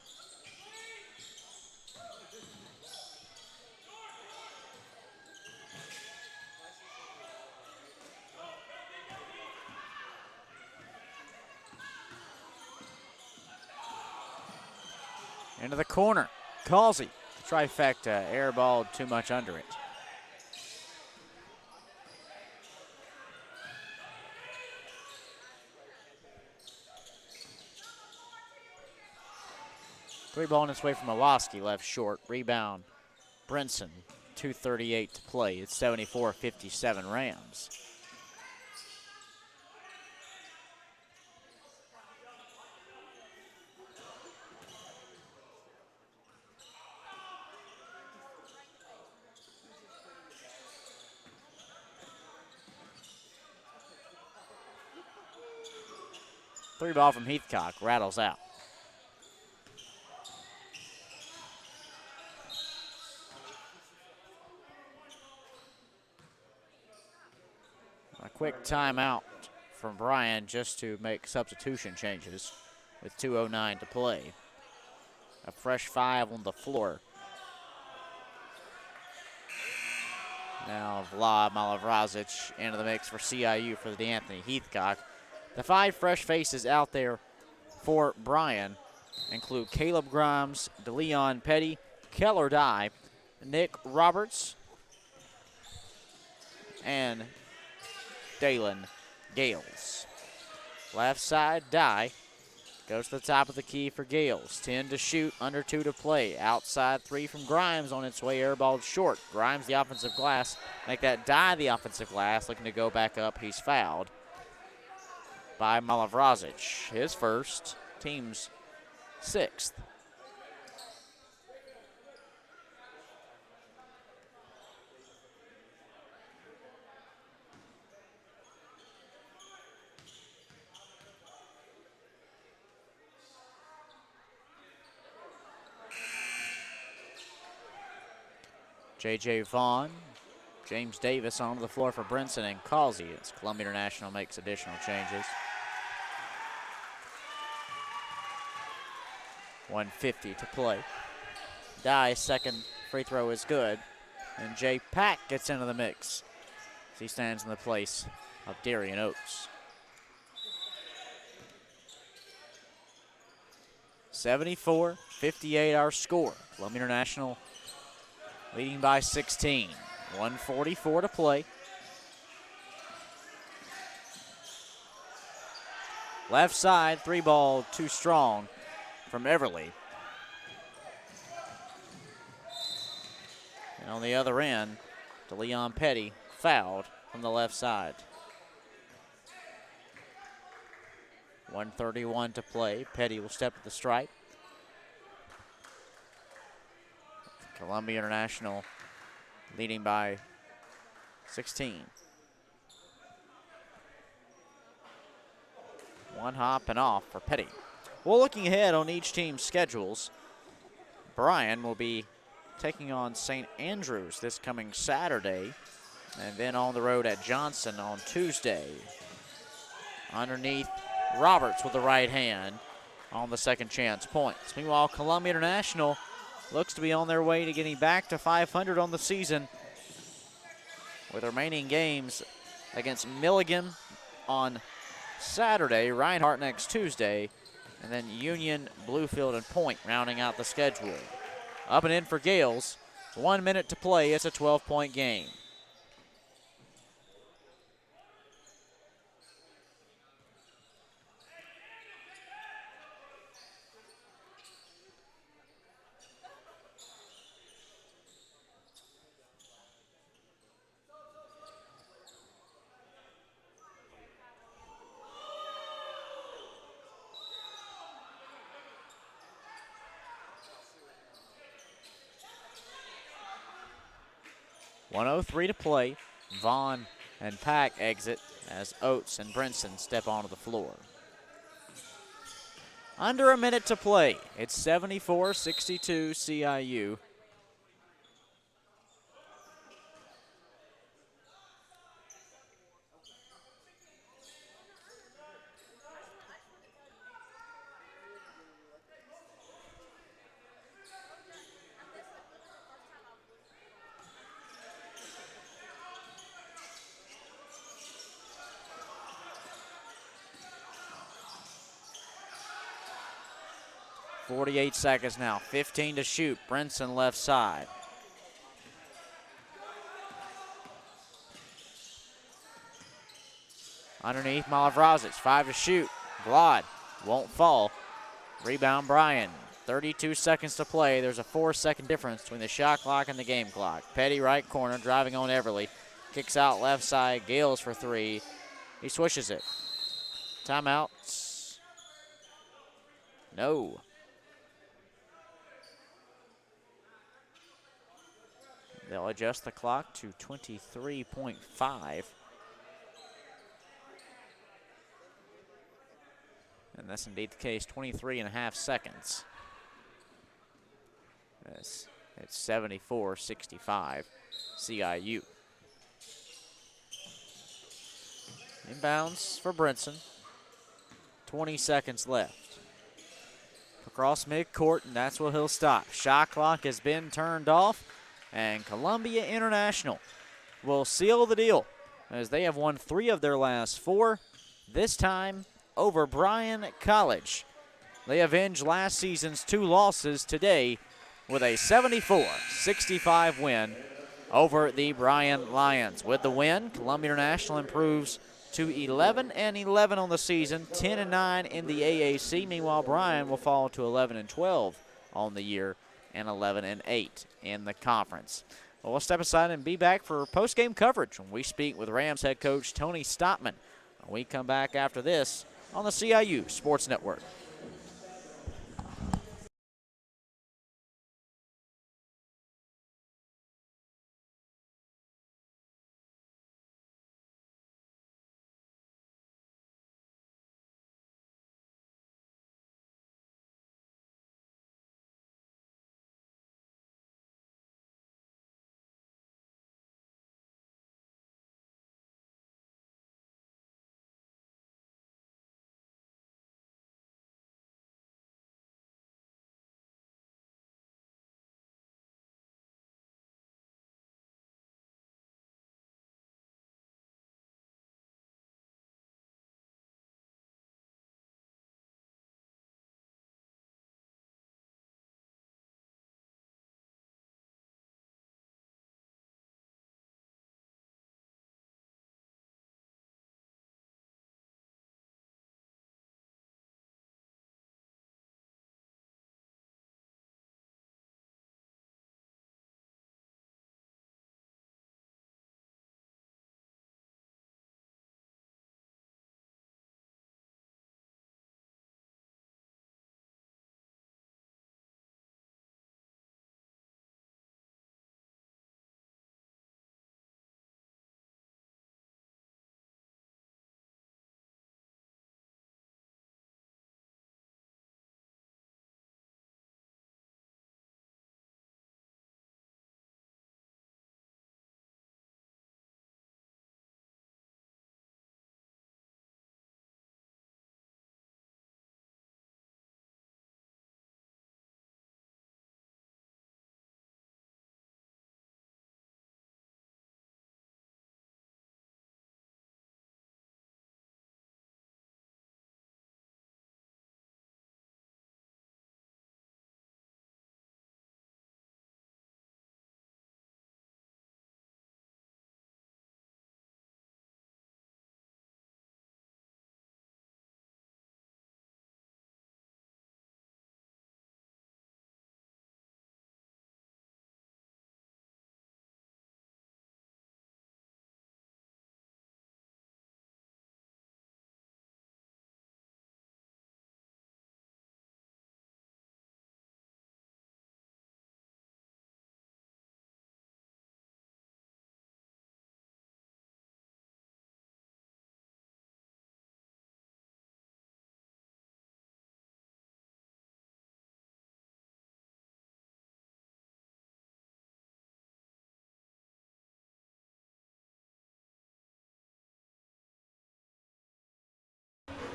Into the corner. Causey, trifecta, airballed too much under it. Three ball on its way from Moloski, left short. Rebound, Brinson. 2:38 to play. It's 74-57 Rams. Three ball from Heathcock, rattles out. A quick timeout from Bryan just to make substitution changes with 2:09 to play. A fresh 5 on the floor. Now Vlad Malavrazic into the mix for CIU for the D'Anthony Heathcock. The 5 fresh faces out there for Bryan include Caleb Grimes, DeLeon Petty, Keller Dye, Nick Roberts, and Dalen Gales. Left side, Dye goes to the top of the key for Gales. 10 to shoot, under 2 to play. Outside 3 from Grimes on its way, airballed short. Grimes the offensive glass. Make that Dye the offensive glass. Looking to go back up. He's fouled by Malavrazic. His first, team's 6th. J.J. Vaughn, James Davis onto the floor for Brinson and Causey as Columbia International makes additional changes. 1:50 to play. Dye's second free throw is good, and Jay Pack gets into the mix as he stands in the place of Darian Oates. 74-58 our score. Columbia International leading by 16. 1:44 to play. Left side, 3 ball, too strong from Everly. And on the other end, DeLeon Petty fouled from the left side. 1:31 to play. Petty will step to the stripe. Columbia International leading by 16. One hop and off for Petty. Well, looking ahead on each team's schedules, Bryan will be taking on St. Andrews this coming Saturday, and then on the road at Johnson on Tuesday. Underneath, Roberts with the right hand on the second chance points. Meanwhile, Columbia International looks to be on their way to getting back to 500 on the season with remaining games against Milligan on Saturday, Reinhardt next Tuesday, and then Union, Bluefield, and Point rounding out the schedule. Up and in for Gales. 1 minute to play. It's a 12-point game. .103 to play. Vaughn and Pack exit as Oates and Brinson step onto the floor. Under a minute to play. It's 74-62 CIU. .48 seconds now, 15 to shoot. Brinson left side. Underneath, Malavrazic, 5 to shoot. Vlad won't fall. Rebound, Bryan. 32 seconds to play. There's a 4-second difference between the shot clock and the game clock. Petty right corner, driving on Everly. Kicks out left side, Gales for 3. He swishes it. Timeouts. No. They'll adjust the clock to 23.5. And that's indeed the case, 23.5 seconds. It's 74-65, CIU. Inbounds for Brinson. 20 seconds left. Across midcourt, and that's where he'll stop. Shot clock has been turned off, and Columbia International will seal the deal as they have won 3 of their last 4, this time over Bryan College. They avenged last season's 2 losses today with a 74-65 win over the Bryan Lions. With the win, Columbia International improves to 11-11 on the season, 10-9 in the AAC. Meanwhile, Bryan will fall to 11-12 on the year and 11-8 in the conference. Well, we'll step aside and be back for post-game coverage when we speak with Rams head coach Tony Stottman. We come back after this on the CIU Sports Network.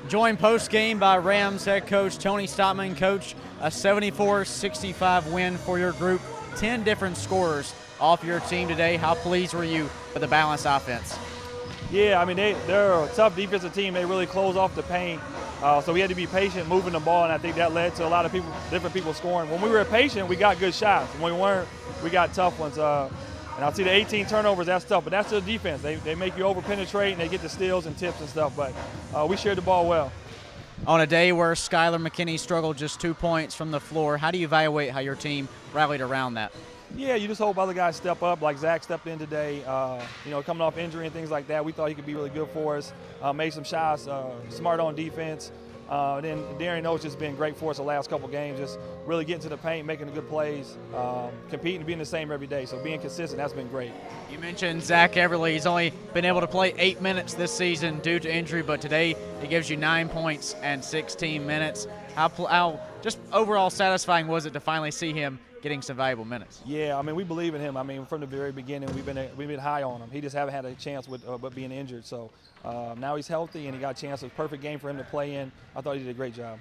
Joined post-game by Rams head coach Tony Stottman. Coach, a 74-65 win for your group, 10 different scorers off your team today. How pleased were you with the balanced offense? Yeah, I mean, they're a tough defensive team. They really close off the paint. So we had to be patient moving the ball, and I think that led to a lot of different people scoring. When we were patient, we got good shots. When we weren't, we got tough ones. And I'll see the 18 turnovers, that's tough, but that's the defense. They make you over-penetrate, and they get the steals and tips and stuff, but we shared the ball well. On a day where Skylar McKinney struggled just 2 points from the floor, how do you evaluate how your team rallied around that? Yeah, you just hope other guys step up, like Zach stepped in today, coming off injury and things like that. We thought he could be really good for us, made some shots, smart on defense. Then Darian Oates just been great for us the last couple games, just really getting to the paint, making the good plays, competing, being the same every day. So being consistent, that's been great. You mentioned Zach Everly. He's only been able to play 8 minutes this season due to injury, but today he gives you 9 points and 16 minutes. How just overall satisfying was it to finally see him getting some valuable minutes? Yeah, I mean, we believe in him. I mean, from the very beginning, we've been high on him. He just haven't had a chance with being injured. So now he's healthy and he got a chance. It was a perfect game for him to play in. I thought he did a great job.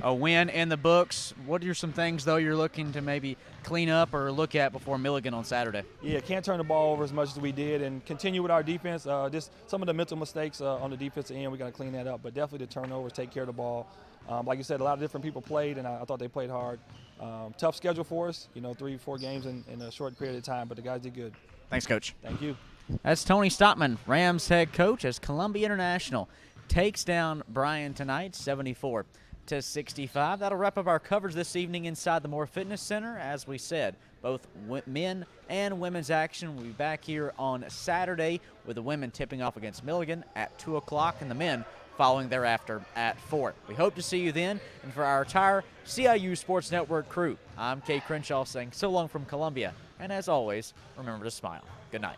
A win in the books. What are some things, though, you're looking to maybe clean up or look at before Milligan on Saturday? Yeah, can't turn the ball over as much as we did and continue with our defense. Just some of the mental mistakes on the defensive end, we got to clean that up. But definitely the turnovers, take care of the ball. Like you said, a lot of different people played, and I thought they played hard. Tough schedule for us, 3-4 games in a short period of time, but the guys did good. Thanks, Coach. Thank you. That's Tony Stockman, Rams head coach, as Columbia International takes down Bryan tonight, 74-65. That'll wrap up our coverage this evening inside the Moore Fitness Center. As we said, both men and women's action will be back here on Saturday, with the women tipping off against Milligan at 2 o'clock and the men following thereafter at 4. We hope to see you then. And for our entire CIU Sports Network crew, I'm Kay Crenshaw saying so long from Columbia. And as always, remember to smile. Good night.